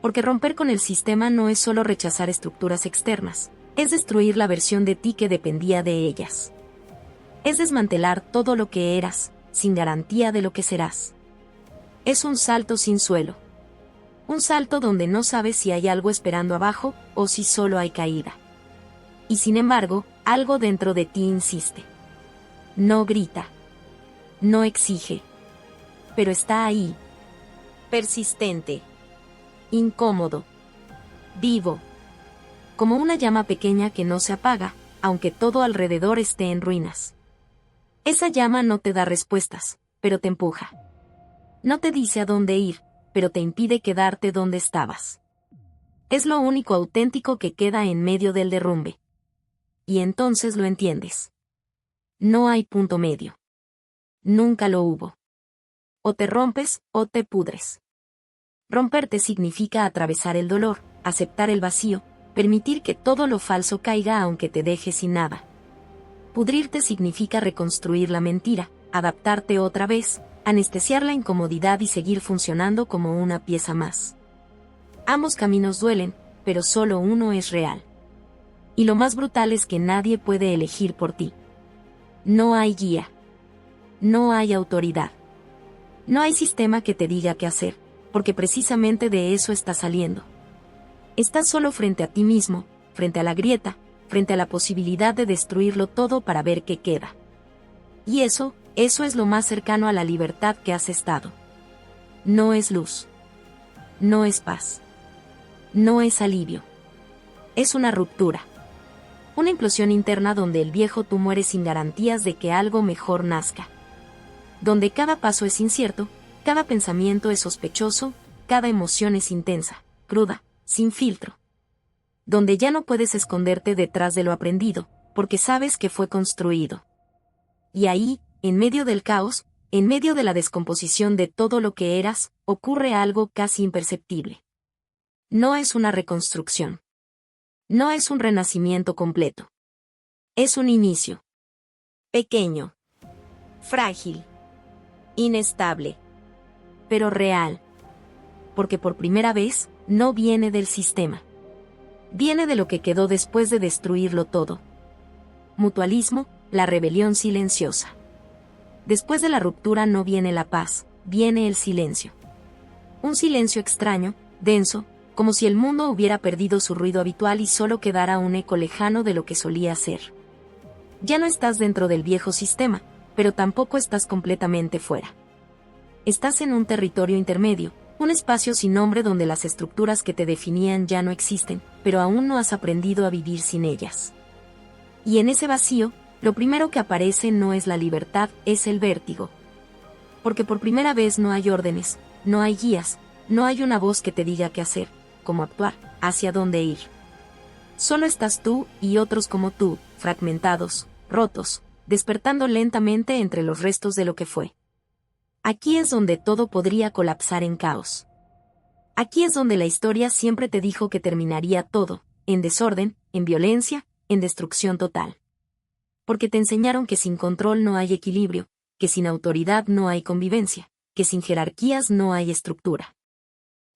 Porque romper con el sistema no es solo rechazar estructuras externas, es destruir la versión de ti que dependía de ellas. Es desmantelar todo lo que eras, sin garantía de lo que serás. Es un salto sin suelo. Un salto donde no sabes si hay algo esperando abajo o si solo hay caída. Y sin embargo, algo dentro de ti insiste. No grita. No exige. Pero está ahí. Persistente. Incómodo. Vivo. Como una llama pequeña que no se apaga, aunque todo alrededor esté en ruinas. Esa llama no te da respuestas, pero te empuja. No te dice a dónde ir, pero te impide quedarte donde estabas. Es lo único auténtico que queda en medio del derrumbe. Y entonces lo entiendes. No hay punto medio. Nunca lo hubo. O te rompes, o te pudres. Romperte significa atravesar el dolor, aceptar el vacío, permitir que todo lo falso caiga aunque te deje sin nada. Pudrirte significa reconstruir la mentira, adaptarte otra vez, anestesiar la incomodidad y seguir funcionando como una pieza más. Ambos caminos duelen, pero solo uno es real. Y lo más brutal es que nadie puede elegir por ti. No hay guía. No hay autoridad. No hay sistema que te diga qué hacer, porque precisamente de eso está saliendo. Estás solo frente a ti mismo, frente a la grieta, frente a la posibilidad de destruirlo todo para ver qué queda. Y eso es lo más cercano a la libertad que has estado. No es luz. No es paz. No es alivio. Es una ruptura. Una implosión interna donde el viejo tú muere sin garantías de que algo mejor nazca. Donde cada paso es incierto, cada pensamiento es sospechoso, cada emoción es intensa, cruda, sin filtro. Donde ya no puedes esconderte detrás de lo aprendido, porque sabes que fue construido. Y ahí, en medio del caos, en medio de la descomposición de todo lo que eras, ocurre algo casi imperceptible. No es una reconstrucción. No es un renacimiento completo. Es un inicio. Pequeño. Frágil. Inestable. Pero real. Porque por primera vez, no viene del sistema. Viene de lo que quedó después de destruirlo todo. Mutualismo, la rebelión silenciosa. Después de la ruptura no viene la paz, viene el silencio. Un silencio extraño, denso, como si el mundo hubiera perdido su ruido habitual y solo quedara un eco lejano de lo que solía ser. Ya no estás dentro del viejo sistema, pero tampoco estás completamente fuera. Estás en un territorio intermedio, un espacio sin nombre donde las estructuras que te definían ya no existen, pero aún no has aprendido a vivir sin ellas. Y en ese vacío, lo primero que aparece no es la libertad, es el vértigo. Porque por primera vez no hay órdenes, no hay guías, no hay una voz que te diga qué hacer, cómo actuar, hacia dónde ir. Solo estás tú y otros como tú, fragmentados, rotos, despertando lentamente entre los restos de lo que fue. Aquí es donde todo podría colapsar en caos. Aquí es donde la historia siempre te dijo que terminaría todo, en desorden, en violencia, en destrucción total. Porque te enseñaron que sin control no hay equilibrio, que sin autoridad no hay convivencia, que sin jerarquías no hay estructura.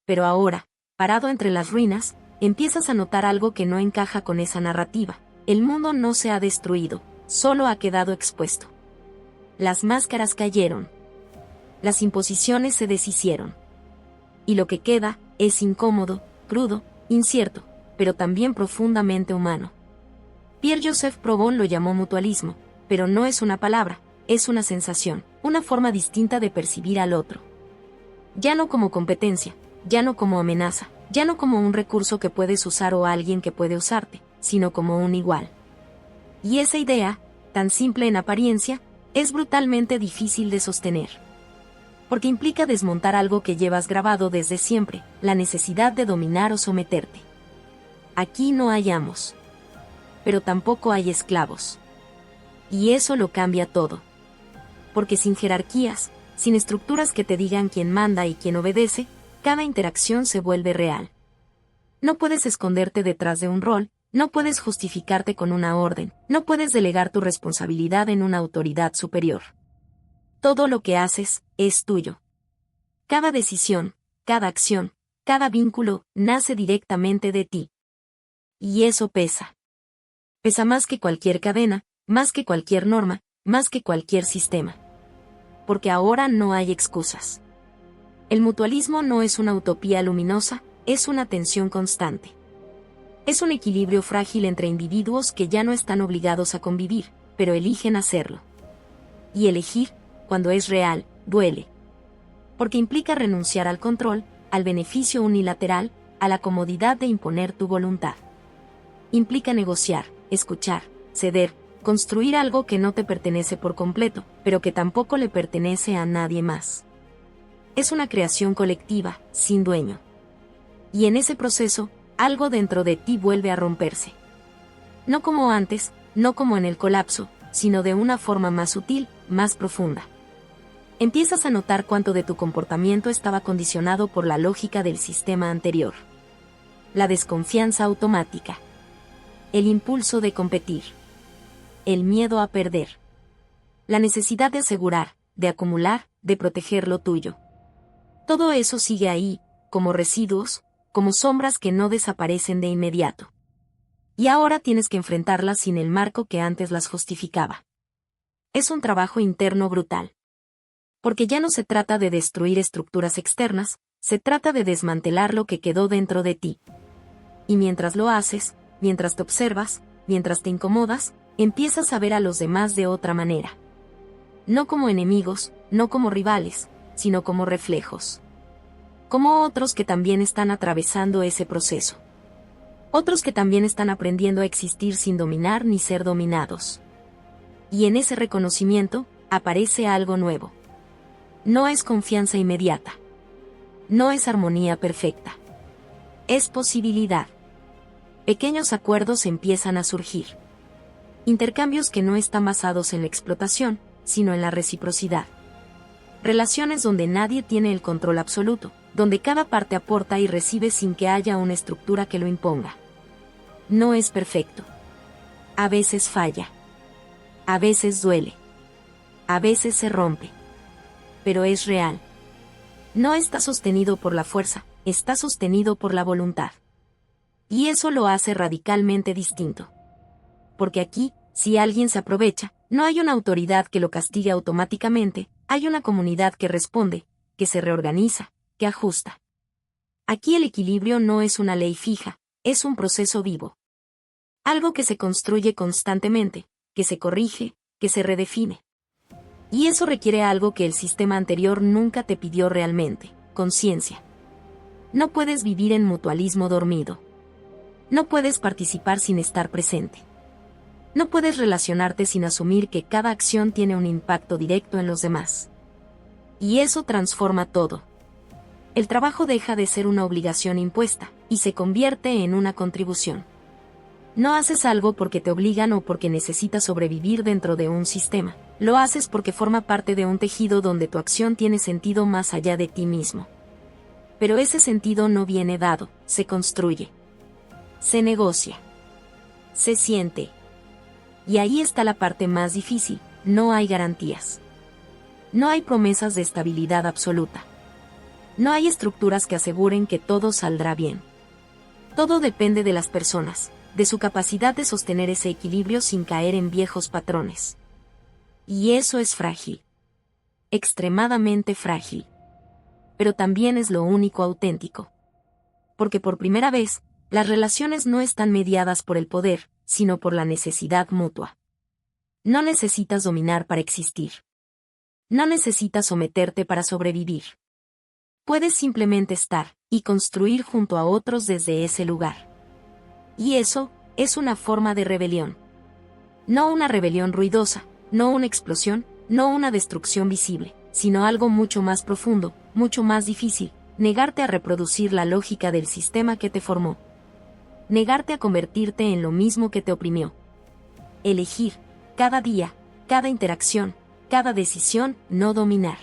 Pero ahora, Parado entre las ruinas, empiezas a notar algo que no encaja con esa narrativa. El mundo no se ha destruido, solo ha quedado expuesto. Las máscaras cayeron. Las imposiciones se deshicieron. Y lo que queda es incómodo, crudo, incierto, pero también profundamente humano. Pierre-Joseph Proudhon lo llamó mutualismo, pero no es una palabra, es una sensación, una forma distinta de percibir al otro. Ya no como competencia, ya no como amenaza, ya no como un recurso que puedes usar o alguien que puede usarte, sino como un igual. Y esa idea, tan simple en apariencia, es brutalmente difícil de sostener. Porque implica desmontar algo que llevas grabado desde siempre, la necesidad de dominar o someterte. Aquí no hay amos. Pero tampoco hay esclavos. Y eso lo cambia todo. Porque sin jerarquías, sin estructuras que te digan quién manda y quién obedece, cada interacción se vuelve real. No puedes esconderte detrás de un rol, no puedes justificarte con una orden, no puedes delegar tu responsabilidad en una autoridad superior. Todo lo que haces es tuyo. Cada decisión, cada acción, cada vínculo, nace directamente de ti. Y eso pesa. Pesa más que cualquier cadena, más que cualquier norma, más que cualquier sistema. Porque ahora no hay excusas. El mutualismo no es una utopía luminosa, es una tensión constante. Es un equilibrio frágil entre individuos que ya no están obligados a convivir, pero eligen hacerlo. Y elegir, cuando es real, duele. Porque implica renunciar al control, al beneficio unilateral, a la comodidad de imponer tu voluntad. Implica negociar, escuchar, ceder, construir algo que no te pertenece por completo, pero que tampoco le pertenece a nadie más. Es una creación colectiva, sin dueño. Y en ese proceso, algo dentro de ti vuelve a romperse. No como antes, no como en el colapso, sino de una forma más sutil, más profunda. Empiezas a notar cuánto de tu comportamiento estaba condicionado por la lógica del sistema anterior. La desconfianza automática. El impulso de competir. El miedo a perder. La necesidad de asegurar, de acumular, de proteger lo tuyo. Todo eso sigue ahí, como residuos, como sombras que no desaparecen de inmediato. Y ahora tienes que enfrentarlas sin el marco que antes las justificaba. Es un trabajo interno brutal. Porque ya no se trata de destruir estructuras externas, se trata de desmantelar lo que quedó dentro de ti. Y mientras lo haces, mientras te observas, mientras te incomodas, empiezas a ver a los demás de otra manera. No como enemigos, no como rivales, sino como reflejos. Como otros que también están atravesando ese proceso. Otros que también están aprendiendo a existir sin dominar ni ser dominados. Y en ese reconocimiento, aparece algo nuevo. No es confianza inmediata. No es armonía perfecta. Es posibilidad. Pequeños acuerdos empiezan a surgir. Intercambios que no están basados en la explotación, sino en la reciprocidad. Relaciones donde nadie tiene el control absoluto, donde cada parte aporta y recibe sin que haya una estructura que lo imponga. No es perfecto. A veces falla. A veces duele. A veces se rompe. Pero es real. No está sostenido por la fuerza, está sostenido por la voluntad. Y eso lo hace radicalmente distinto. Porque aquí, si alguien se aprovecha, no hay una autoridad que lo castigue automáticamente, hay una comunidad que responde, que se reorganiza, que ajusta. Aquí el equilibrio no es una ley fija, es un proceso vivo. Algo que se construye constantemente, que se corrige, que se redefine. Y eso requiere algo que el sistema anterior nunca te pidió realmente, conciencia. No puedes vivir en mutualismo dormido. No puedes participar sin estar presente. No puedes relacionarte sin asumir que cada acción tiene un impacto directo en los demás. Y eso transforma todo. El trabajo deja de ser una obligación impuesta, y se convierte en una contribución. No haces algo porque te obligan o porque necesitas sobrevivir dentro de un sistema. Lo haces porque forma parte de un tejido donde tu acción tiene sentido más allá de ti mismo. Pero ese sentido no viene dado, se construye. Se negocia. Se siente. Y ahí está la parte más difícil, no hay garantías. No hay promesas de estabilidad absoluta. No hay estructuras que aseguren que todo saldrá bien. Todo depende de las personas, de su capacidad de sostener ese equilibrio sin caer en viejos patrones. Y eso es frágil. Extremadamente frágil. Pero también es lo único auténtico. Porque por primera vez, las relaciones no están mediadas por el poder, sino por la necesidad mutua. No necesitas dominar para existir. No necesitas someterte para sobrevivir. Puedes simplemente estar y construir junto a otros desde ese lugar. Y eso es una forma de rebelión. No una rebelión ruidosa, no una explosión, no una destrucción visible, sino algo mucho más profundo, mucho más difícil: negarte a reproducir la lógica del sistema que te formó. Negarte a convertirte en lo mismo que te oprimió. Elegir, cada día, cada interacción, cada decisión, no dominar.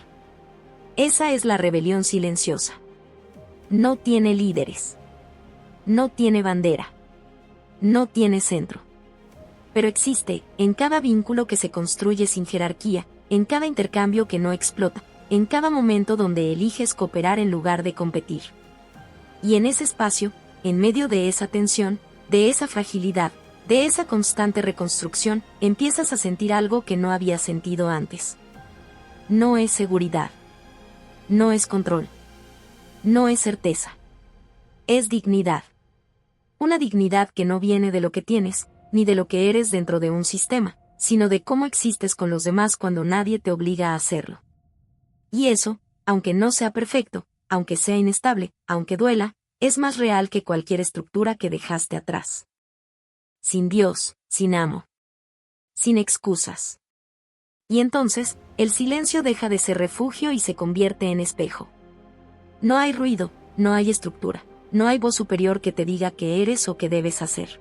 Esa es la rebelión silenciosa. No tiene líderes. No tiene bandera. No tiene centro. Pero existe, en cada vínculo que se construye sin jerarquía, en cada intercambio que no explota, en cada momento donde eliges cooperar en lugar de competir. Y en ese espacio, en medio de esa tensión, de esa fragilidad, de esa constante reconstrucción, empiezas a sentir algo que no habías sentido antes. No es seguridad. No es control. No es certeza. Es dignidad. Una dignidad que no viene de lo que tienes, ni de lo que eres dentro de un sistema, sino de cómo existes con los demás cuando nadie te obliga a hacerlo. Y eso, aunque no sea perfecto, aunque sea inestable, aunque duela, es más real que cualquier estructura que dejaste atrás. Sin Dios, sin amo. Sin excusas. Y entonces, el silencio deja de ser refugio y se convierte en espejo. No hay ruido, no hay estructura, no hay voz superior que te diga qué eres o qué debes hacer.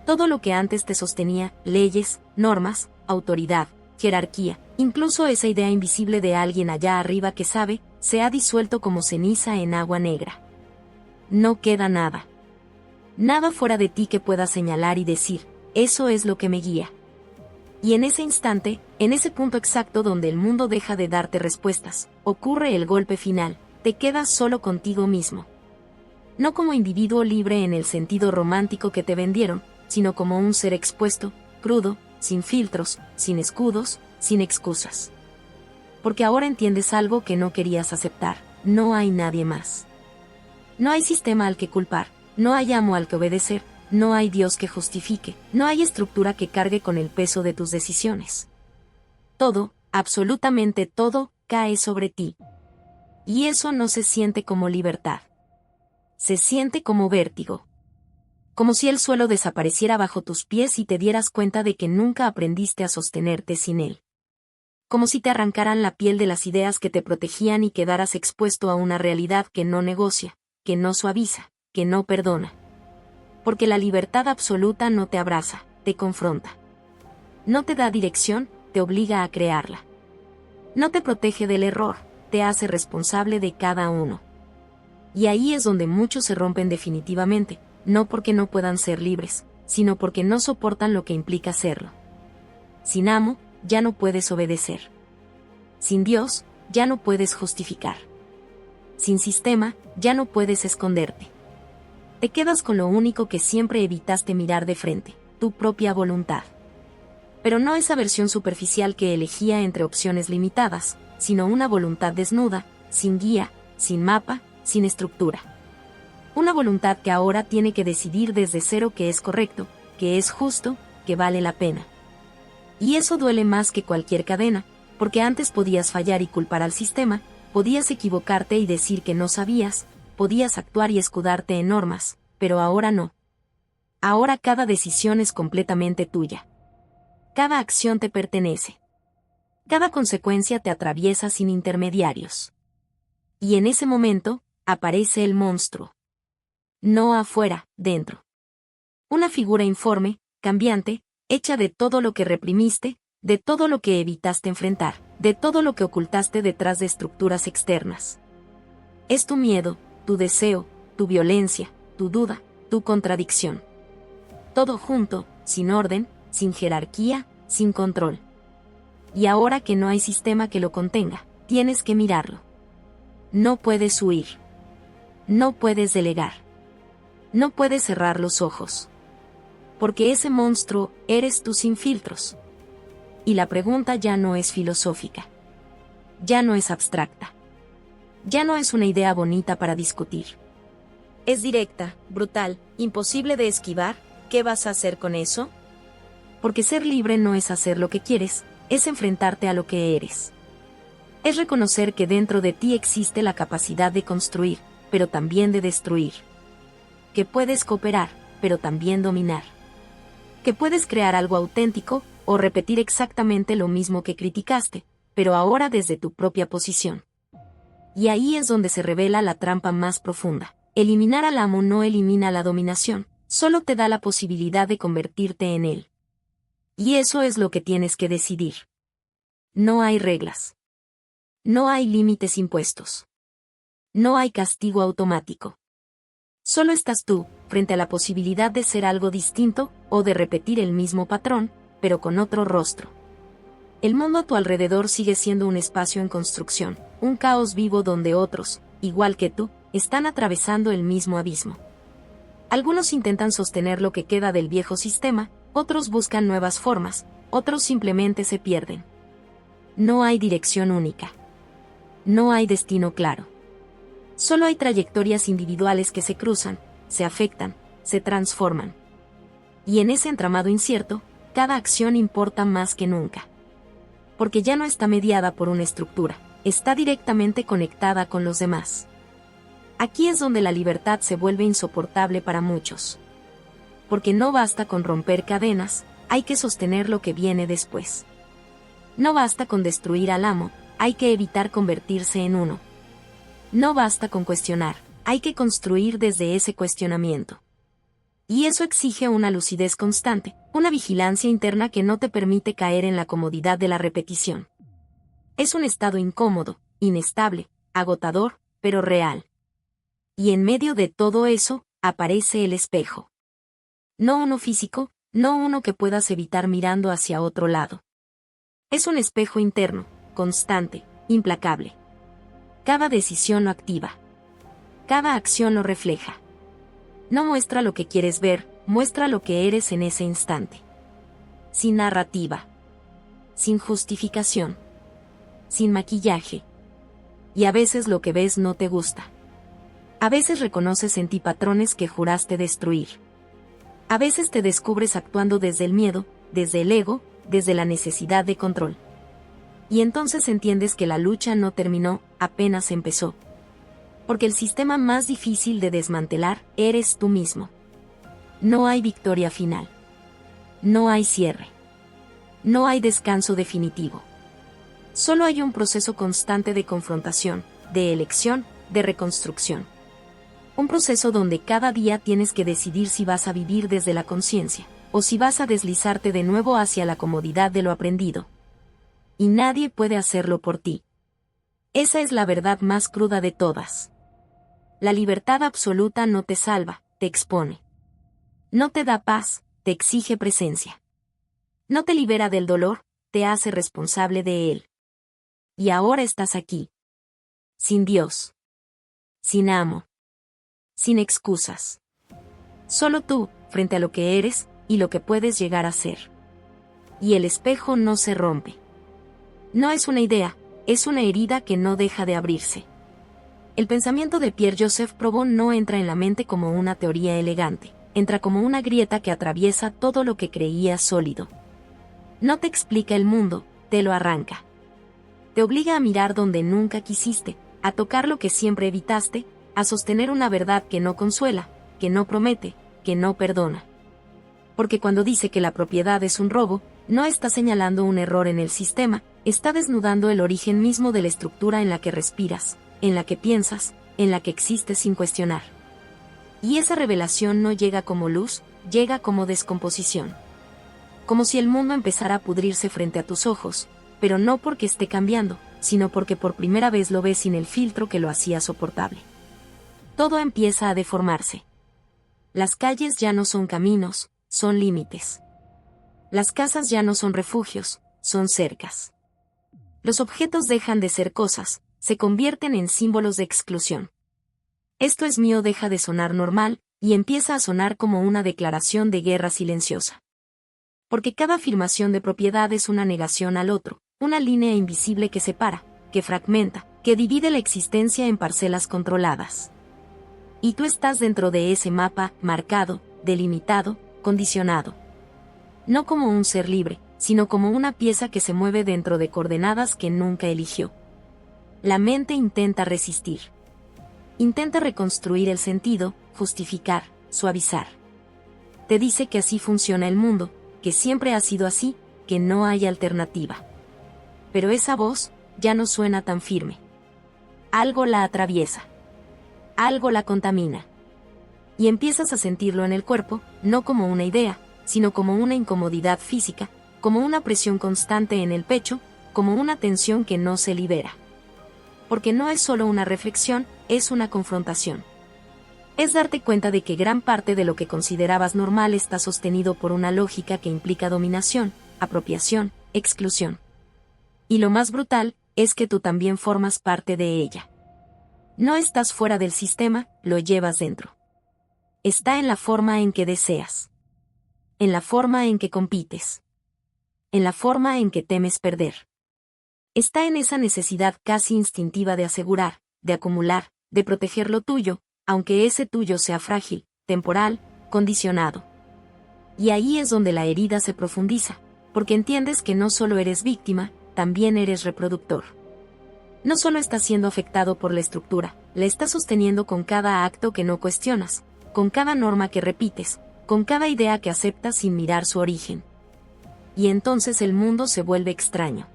Todo lo que antes te sostenía, leyes, normas, autoridad, jerarquía, incluso esa idea invisible de alguien allá arriba que sabe, se ha disuelto como ceniza en agua negra. No queda nada. Nada fuera de ti que pueda señalar y decir, eso es lo que me guía. Y en ese instante, en ese punto exacto donde el mundo deja de darte respuestas, ocurre el golpe final: te quedas solo contigo mismo. No como individuo libre en el sentido romántico que te vendieron, sino como un ser expuesto, crudo, sin filtros, sin escudos, sin excusas. Porque ahora entiendes algo que no querías aceptar: no hay nadie más. No hay sistema al que culpar, no hay amo al que obedecer, no hay Dios que justifique, no hay estructura que cargue con el peso de tus decisiones. Todo, absolutamente todo, cae sobre ti. Y eso no se siente como libertad. Se siente como vértigo. Como si el suelo desapareciera bajo tus pies y te dieras cuenta de que nunca aprendiste a sostenerte sin él. Como si te arrancaran la piel de las ideas que te protegían y quedaras expuesto a una realidad que no negocia, que no suaviza, que no perdona. Porque la libertad absoluta no te abraza, te confronta. No te da dirección, te obliga a crearla. No te protege del error, te hace responsable de cada uno. Y ahí es donde muchos se rompen definitivamente, no porque no puedan ser libres, sino porque no soportan lo que implica serlo. Sin amo, ya no puedes obedecer. Sin Dios, ya no puedes justificar. Sin sistema, ya no puedes esconderte. Te quedas con lo único que siempre evitaste mirar de frente: tu propia voluntad. Pero no esa versión superficial que elegía entre opciones limitadas, sino una voluntad desnuda, sin guía, sin mapa, sin estructura. Una voluntad que ahora tiene que decidir desde cero qué es correcto, qué es justo, qué vale la pena. Y eso duele más que cualquier cadena, porque antes podías fallar y culpar al sistema, podías equivocarte y decir que no sabías, podías actuar y escudarte en normas, pero ahora no. Ahora cada decisión es completamente tuya. Cada acción te pertenece. Cada consecuencia te atraviesa sin intermediarios. Y en ese momento, aparece el monstruo. No afuera, dentro. Una figura informe, cambiante, hecha de todo lo que reprimiste, de todo lo que evitaste enfrentar, de todo lo que ocultaste detrás de estructuras externas. Es tu miedo, tu deseo, tu violencia, tu duda, tu contradicción. Todo junto, sin orden, sin jerarquía, sin control. Y ahora que no hay sistema que lo contenga, tienes que mirarlo. No puedes huir. No puedes delegar. No puedes cerrar los ojos. Porque ese monstruo eres tú sin filtros. Y la pregunta ya no es filosófica. Ya no es abstracta. Ya no es una idea bonita para discutir. Es directa, brutal, imposible de esquivar. ¿Qué vas a hacer con eso? Porque ser libre no es hacer lo que quieres, es enfrentarte a lo que eres. Es reconocer que dentro de ti existe la capacidad de construir, pero también de destruir. Que puedes cooperar, pero también dominar. Que puedes crear algo auténtico, o repetir exactamente lo mismo que criticaste, pero ahora desde tu propia posición. Y ahí es donde se revela la trampa más profunda. Eliminar al amo no elimina la dominación, solo te da la posibilidad de convertirte en él. Y eso es lo que tienes que decidir. No hay reglas. No hay límites impuestos. No hay castigo automático. Solo estás tú, frente a la posibilidad de ser algo distinto, o de repetir el mismo patrón, pero con otro rostro. El mundo a tu alrededor sigue siendo un espacio en construcción, un caos vivo donde otros, igual que tú, están atravesando el mismo abismo. Algunos intentan sostener lo que queda del viejo sistema, otros buscan nuevas formas, otros simplemente se pierden. No hay dirección única. No hay destino claro. Solo hay trayectorias individuales que se cruzan, se afectan, se transforman. Y en ese entramado incierto, cada acción importa más que nunca. Porque ya no está mediada por una estructura, está directamente conectada con los demás. Aquí es donde la libertad se vuelve insoportable para muchos. Porque no basta con romper cadenas, hay que sostener lo que viene después. No basta con destruir al amo, hay que evitar convertirse en uno. No basta con cuestionar, hay que construir desde ese cuestionamiento. Y eso exige una lucidez constante, una vigilancia interna que no te permite caer en la comodidad de la repetición. Es un estado incómodo, inestable, agotador, pero real. Y en medio de todo eso, aparece el espejo. No uno físico, no uno que puedas evitar mirando hacia otro lado. Es un espejo interno, constante, implacable. Cada decisión lo activa. Cada acción lo refleja. No muestra lo que quieres ver, muestra lo que eres en ese instante. Sin narrativa. Sin justificación. Sin maquillaje. Y a veces lo que ves no te gusta. A veces reconoces en ti patrones que juraste destruir. A veces te descubres actuando desde el miedo, desde el ego, desde la necesidad de control. Y entonces entiendes que la lucha no terminó, apenas empezó. Porque el sistema más difícil de desmantelar eres tú mismo. No hay victoria final. No hay cierre. No hay descanso definitivo. Solo hay un proceso constante de confrontación, de elección, de reconstrucción. Un proceso donde cada día tienes que decidir si vas a vivir desde la conciencia, o si vas a deslizarte de nuevo hacia la comodidad de lo aprendido. Y nadie puede hacerlo por ti. Esa es la verdad más cruda de todas. La libertad absoluta no te salva, te expone. No te da paz, te exige presencia. No te libera del dolor, te hace responsable de él. Y ahora estás aquí. Sin Dios. Sin amo. Sin excusas. Solo tú, frente a lo que eres, y lo que puedes llegar a ser. Y el espejo no se rompe. No es una idea, es una herida que no deja de abrirse. El pensamiento de Pierre-Joseph Proudhon no entra en la mente como una teoría elegante, entra como una grieta que atraviesa todo lo que creías sólido. No te explica el mundo, te lo arranca. Te obliga a mirar donde nunca quisiste, a tocar lo que siempre evitaste, a sostener una verdad que no consuela, que no promete, que no perdona. Porque cuando dice que la propiedad es un robo, no está señalando un error en el sistema, está desnudando el origen mismo de la estructura en la que respiras, en la que piensas, en la que existes sin cuestionar. Y esa revelación no llega como luz, llega como descomposición. Como si el mundo empezara a pudrirse frente a tus ojos, pero no porque esté cambiando, sino porque por primera vez lo ves sin el filtro que lo hacía soportable. Todo empieza a deformarse. Las calles ya no son caminos, son límites. Las casas ya no son refugios, son cercas. Los objetos dejan de ser cosas, se convierten en símbolos de exclusión. Esto es mío deja de sonar normal, y empieza a sonar como una declaración de guerra silenciosa. Porque cada afirmación de propiedad es una negación al otro, una línea invisible que separa, que fragmenta, que divide la existencia en parcelas controladas. Y tú estás dentro de ese mapa, marcado, delimitado, condicionado. No como un ser libre, sino como una pieza que se mueve dentro de coordenadas que nunca eligió. La mente intenta resistir. Intenta reconstruir el sentido, justificar, suavizar. Te dice que así funciona el mundo, que siempre ha sido así, que no hay alternativa. Pero esa voz ya no suena tan firme. Algo la atraviesa. Algo la contamina. Y empiezas a sentirlo en el cuerpo, no como una idea, sino como una incomodidad física, como una presión constante en el pecho, como una tensión que no se libera. Porque no es solo una reflexión, es una confrontación. Es darte cuenta de que gran parte de lo que considerabas normal está sostenido por una lógica que implica dominación, apropiación, exclusión. Y lo más brutal, es que tú también formas parte de ella. No estás fuera del sistema, lo llevas dentro. Está en la forma en que deseas. En la forma en que compites. En la forma en que temes perder. Está en esa necesidad casi instintiva de asegurar, de acumular, de proteger lo tuyo, aunque ese tuyo sea frágil, temporal, condicionado. Y ahí es donde la herida se profundiza, porque entiendes que no solo eres víctima, también eres reproductor. No solo estás siendo afectado por la estructura, la estás sosteniendo con cada acto que no cuestionas, con cada norma que repites, con cada idea que aceptas sin mirar su origen. Y entonces el mundo se vuelve extraño.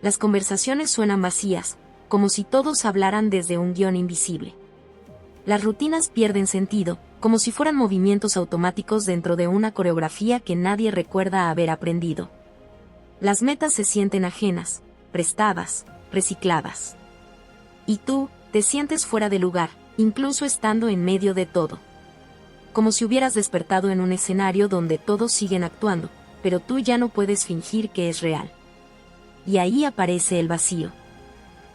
Las conversaciones suenan vacías, como si todos hablaran desde un guión invisible. Las rutinas pierden sentido, como si fueran movimientos automáticos dentro de una coreografía que nadie recuerda haber aprendido. Las metas se sienten ajenas, prestadas, recicladas. Y tú, te sientes fuera de lugar, incluso estando en medio de todo. Como si hubieras despertado en un escenario donde todos siguen actuando, pero tú ya no puedes fingir que es real. Y ahí aparece el vacío.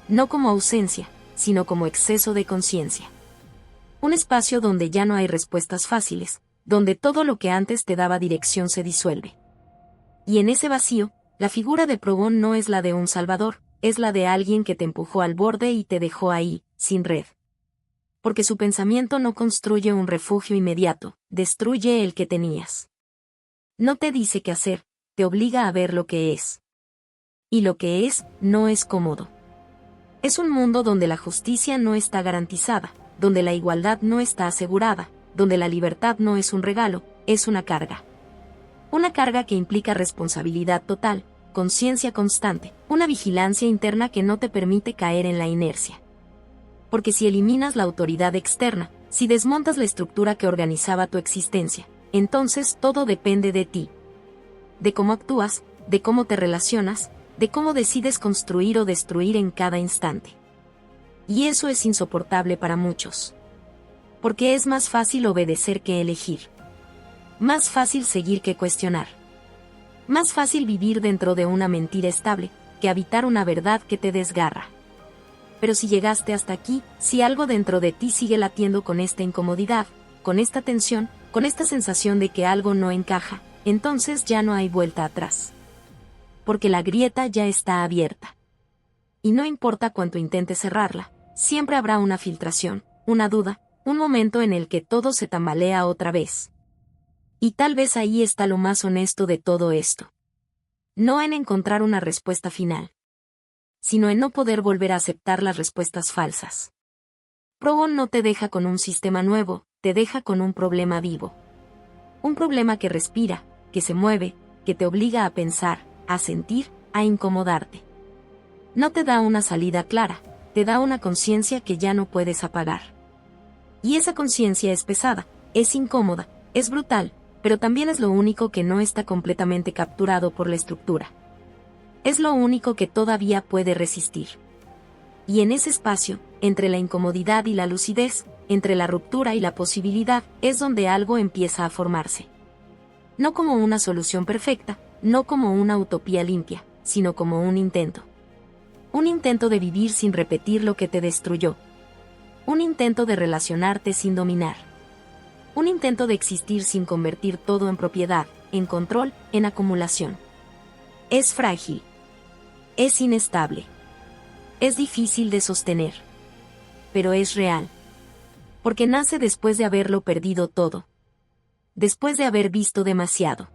No como ausencia, sino como exceso de conciencia. Un espacio donde ya no hay respuestas fáciles, donde todo lo que antes te daba dirección se disuelve. Y en ese vacío, la figura de Progon no es la de un salvador, es la de alguien que te empujó al borde y te dejó ahí, sin red. Porque su pensamiento no construye un refugio inmediato, destruye el que tenías. No te dice qué hacer, te obliga a ver lo que es. Y lo que es, no es cómodo. Es un mundo donde la justicia no está garantizada, donde la igualdad no está asegurada, donde la libertad no es un regalo, es una carga. Una carga que implica responsabilidad total, conciencia constante, una vigilancia interna que no te permite caer en la inercia. Porque si eliminas la autoridad externa, si desmontas la estructura que organizaba tu existencia, entonces todo depende de ti. De cómo actúas, de cómo te relacionas, de cómo decides construir o destruir en cada instante. Y eso es insoportable para muchos. Porque es más fácil obedecer que elegir. Más fácil seguir que cuestionar. Más fácil vivir dentro de una mentira estable, que habitar una verdad que te desgarra. Pero si llegaste hasta aquí, si algo dentro de ti sigue latiendo con esta incomodidad, con esta tensión, con esta sensación de que algo no encaja, entonces ya no hay vuelta atrás. Porque la grieta ya está abierta. Y no importa cuánto intentes cerrarla, siempre habrá una filtración, una duda, un momento en el que todo se tambalea otra vez. Y tal vez ahí está lo más honesto de todo esto. No en encontrar una respuesta final, sino en no poder volver a aceptar las respuestas falsas. Progon no te deja con un sistema nuevo, te deja con un problema vivo. Un problema que respira, que se mueve, que te obliga a pensar, a sentir, a incomodarte. No te da una salida clara, te da una conciencia que ya no puedes apagar. Y esa conciencia es pesada, es incómoda, es brutal, pero también es lo único que no está completamente capturado por la estructura. Es lo único que todavía puede resistir. Y en ese espacio, entre la incomodidad y la lucidez, entre la ruptura y la posibilidad, es donde algo empieza a formarse. No como una solución perfecta, no como una utopía limpia, sino como un intento. Un intento de vivir sin repetir lo que te destruyó. Un intento de relacionarte sin dominar. Un intento de existir sin convertir todo en propiedad, en control, en acumulación. Es frágil. Es inestable. Es difícil de sostener. Pero es real. Porque nace después de haberlo perdido todo. Después de haber visto demasiado.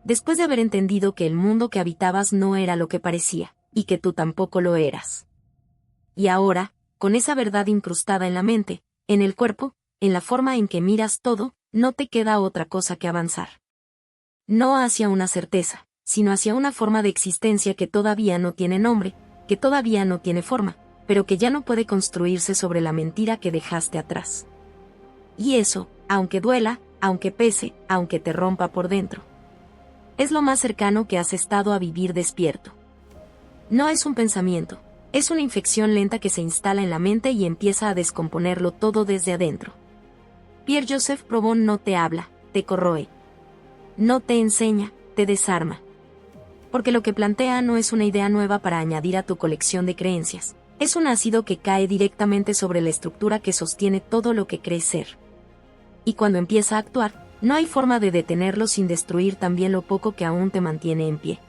Después de haber entendido que el mundo que habitabas no era lo que parecía, y que tú tampoco lo eras. Y ahora, con esa verdad incrustada en la mente, en el cuerpo, en la forma en que miras todo, no te queda otra cosa que avanzar. No hacia una certeza, sino hacia una forma de existencia que todavía no tiene nombre, que todavía no tiene forma, pero que ya no puede construirse sobre la mentira que dejaste atrás. Y eso, aunque duela, aunque pese, aunque te rompa por dentro, es lo más cercano que has estado a vivir despierto. No es un pensamiento, es una infección lenta que se instala en la mente y empieza a descomponerlo todo desde adentro. Pierre-Joseph Proudhon no te habla, te corroe. No te enseña, te desarma. Porque lo que plantea no es una idea nueva para añadir a tu colección de creencias, es un ácido que cae directamente sobre la estructura que sostiene todo lo que crees ser. Y cuando empieza a actuar, no hay forma de detenerlo sin destruir también lo poco que aún te mantiene en pie.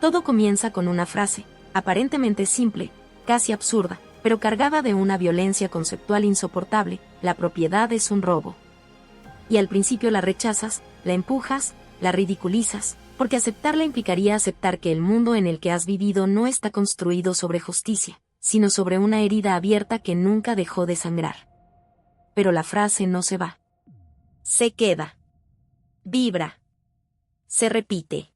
Todo comienza con una frase, aparentemente simple, casi absurda, pero cargada de una violencia conceptual insoportable: la propiedad es un robo. Y al principio la rechazas, la empujas, la ridiculizas, porque aceptarla implicaría aceptar que el mundo en el que has vivido no está construido sobre justicia, sino sobre una herida abierta que nunca dejó de sangrar. Pero la frase no se va. Se queda. Vibra. Se repite.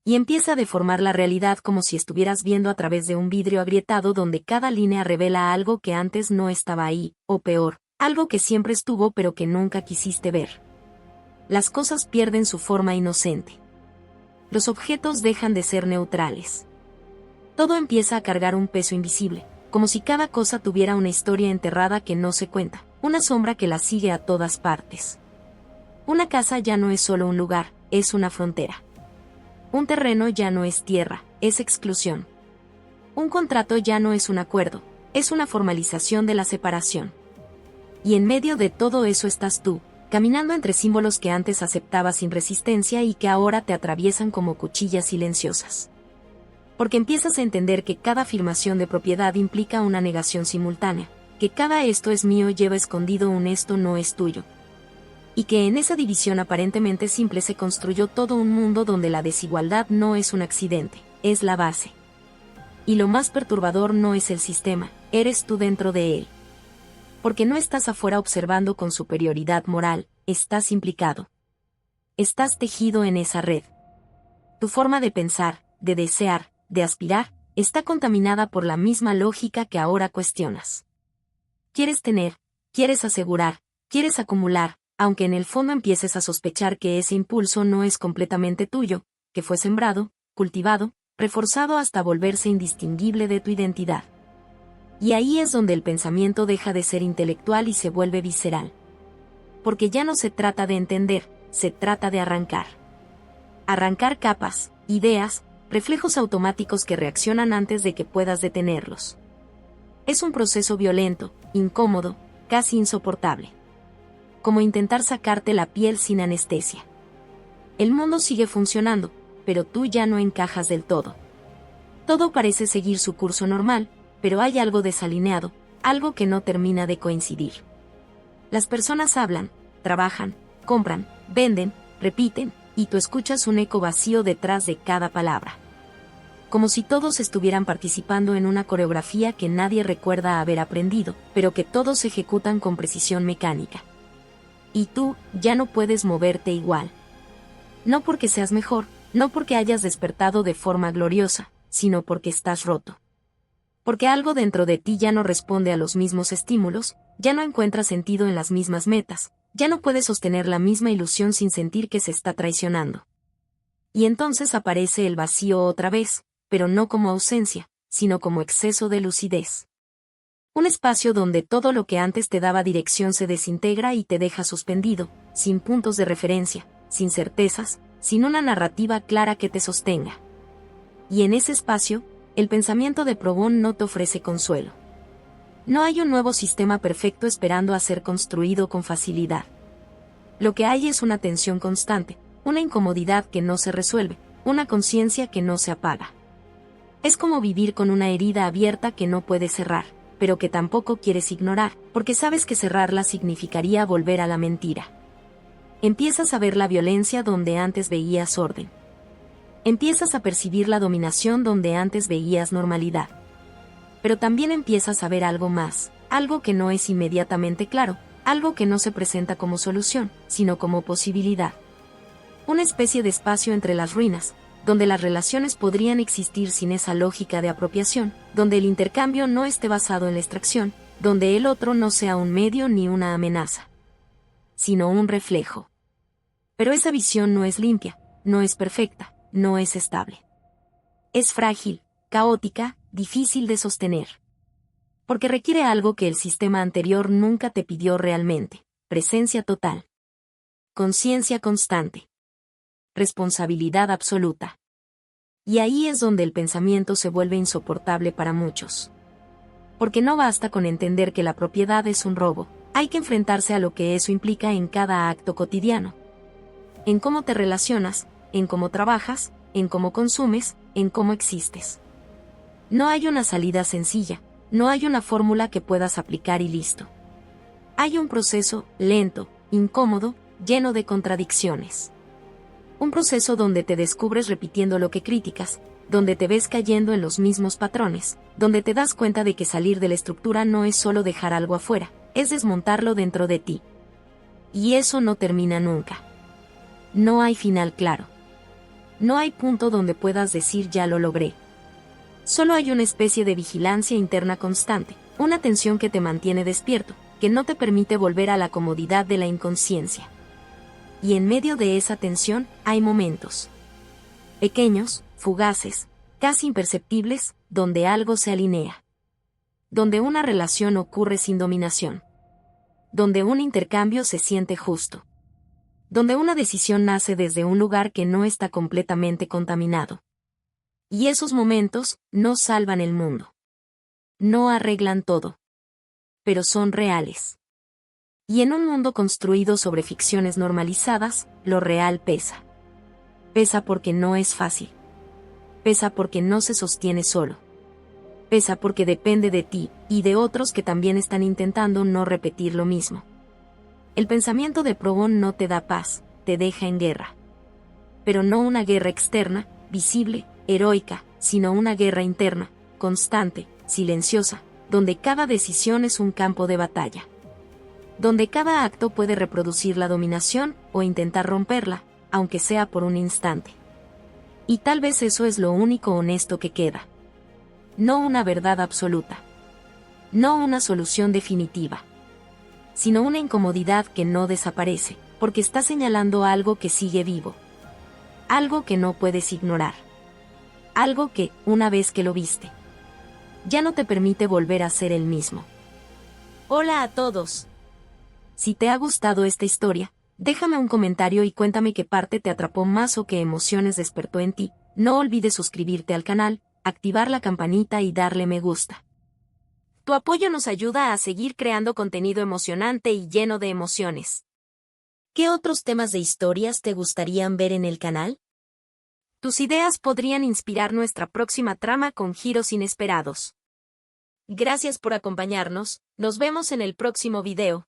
Y empieza a deformar la realidad como si estuvieras viendo a través de un vidrio agrietado donde cada línea revela algo que antes no estaba ahí, o peor, algo que siempre estuvo pero que nunca quisiste ver. Las cosas pierden su forma inocente. Los objetos dejan de ser neutrales. Todo empieza a cargar un peso invisible, como si cada cosa tuviera una historia enterrada que no se cuenta, una sombra que la sigue a todas partes. Una casa ya no es solo un lugar, es una frontera. Un terreno ya no es tierra, es exclusión. Un contrato ya no es un acuerdo, es una formalización de la separación. Y en medio de todo eso estás tú, caminando entre símbolos que antes aceptabas sin resistencia y que ahora te atraviesan como cuchillas silenciosas. Porque empiezas a entender que cada afirmación de propiedad implica una negación simultánea, que cada esto es mío lleva escondido un esto no es tuyo. Y que en esa división aparentemente simple se construyó todo un mundo donde la desigualdad no es un accidente, es la base. Y lo más perturbador no es el sistema, eres tú dentro de él. Porque no estás afuera observando con superioridad moral, estás implicado. Estás tejido en esa red. Tu forma de pensar, de desear, de aspirar, está contaminada por la misma lógica que ahora cuestionas. Quieres tener, quieres asegurar, quieres acumular, aunque en el fondo empieces a sospechar que ese impulso no es completamente tuyo, que fue sembrado, cultivado, reforzado hasta volverse indistinguible de tu identidad. Y ahí es donde el pensamiento deja de ser intelectual y se vuelve visceral. Porque ya no se trata de entender, se trata de arrancar. Arrancar capas, ideas, reflejos automáticos que reaccionan antes de que puedas detenerlos. Es un proceso violento, incómodo, casi insoportable. Como intentar sacarte la piel sin anestesia. El mundo sigue funcionando, pero tú ya no encajas del todo. Todo parece seguir su curso normal, pero hay algo desalineado, algo que no termina de coincidir. Las personas hablan, trabajan, compran, venden, repiten, y tú escuchas un eco vacío detrás de cada palabra. Como si todos estuvieran participando en una coreografía que nadie recuerda haber aprendido, pero que todos ejecutan con precisión mecánica. Y tú, ya no puedes moverte igual. No porque seas mejor, no porque hayas despertado de forma gloriosa, sino porque estás roto. Porque algo dentro de ti ya no responde a los mismos estímulos, ya no encuentra sentido en las mismas metas, ya no puedes sostener la misma ilusión sin sentir que se está traicionando. Y entonces aparece el vacío otra vez, pero no como ausencia, sino como exceso de lucidez. Un espacio donde todo lo que antes te daba dirección se desintegra y te deja suspendido, sin puntos de referencia, sin certezas, sin una narrativa clara que te sostenga. Y en ese espacio, El pensamiento de Probón no te ofrece consuelo. No hay un nuevo sistema perfecto esperando a ser construido con facilidad. Lo que hay es una tensión constante, una incomodidad que no se resuelve, una conciencia que no se apaga. Es como vivir con una herida abierta que no puedes cerrar, pero que tampoco quieres ignorar, porque sabes que cerrarla significaría volver a la mentira. Empiezas a ver la violencia donde antes veías orden. Empiezas a percibir la dominación donde antes veías normalidad. Pero también empiezas a ver algo más, algo que no es inmediatamente claro, algo que no se presenta como solución, sino como posibilidad. Una especie de espacio entre las ruinas, donde las relaciones podrían existir sin esa lógica de apropiación, donde el intercambio no esté basado en la extracción, donde el otro no sea un medio ni una amenaza, sino un reflejo. Pero esa visión no es limpia, no es perfecta, no es estable. Es frágil, caótica, difícil de sostener. Porque requiere algo que el sistema anterior nunca te pidió realmente: presencia total, conciencia constante, responsabilidad absoluta. Y ahí es donde el pensamiento se vuelve insoportable para muchos. Porque no basta con entender que la propiedad es un robo, hay que enfrentarse a lo que eso implica en cada acto cotidiano. En cómo te relacionas, en cómo trabajas, en cómo consumes, en cómo existes. No hay una salida sencilla, no hay una fórmula que puedas aplicar y listo. Hay un proceso lento, incómodo, lleno de contradicciones. Un proceso donde te descubres repitiendo lo que criticas, donde te ves cayendo en los mismos patrones, donde te das cuenta de que salir de la estructura no es solo dejar algo afuera, es desmontarlo dentro de ti. Y eso no termina nunca. No hay final claro. No hay punto donde puedas decir ya lo logré. Solo hay una especie de vigilancia interna constante, una tensión que te mantiene despierto, que no te permite volver a la comodidad de la inconsciencia. Y en medio de esa tensión hay momentos pequeños, fugaces, casi imperceptibles, donde algo se alinea. Donde una relación ocurre sin dominación. Donde un intercambio se siente justo. Donde una decisión nace desde un lugar que no está completamente contaminado. Y esos momentos no salvan el mundo. No arreglan todo. Pero son reales. Y en un mundo construido sobre ficciones normalizadas, lo real pesa. Pesa porque no es fácil. Pesa porque no se sostiene solo. Pesa porque depende de ti, y de otros que también están intentando no repetir lo mismo. El pensamiento de Probón no te da paz, te deja en guerra. Pero no una guerra externa, visible, heroica, sino una guerra interna, constante, silenciosa, donde cada decisión es un campo de batalla. Donde cada acto puede reproducir la dominación o intentar romperla, aunque sea por un instante. Y tal vez eso es lo único honesto que queda. No una verdad absoluta. No una solución definitiva. Sino una incomodidad que no desaparece, porque está señalando algo que sigue vivo. Algo que no puedes ignorar. Algo que, una vez que lo viste, ya no te permite volver a ser el mismo. Hola a todos. Si te ha gustado esta historia, déjame un comentario y cuéntame qué parte te atrapó más o qué emociones despertó en ti. No olvides suscribirte al canal, activar la campanita y darle me gusta. Tu apoyo nos ayuda a seguir creando contenido emocionante y lleno de emociones. ¿Qué otros temas de historias te gustarían ver en el canal? Tus ideas podrían inspirar nuestra próxima trama con giros inesperados. Gracias por acompañarnos, nos vemos en el próximo video.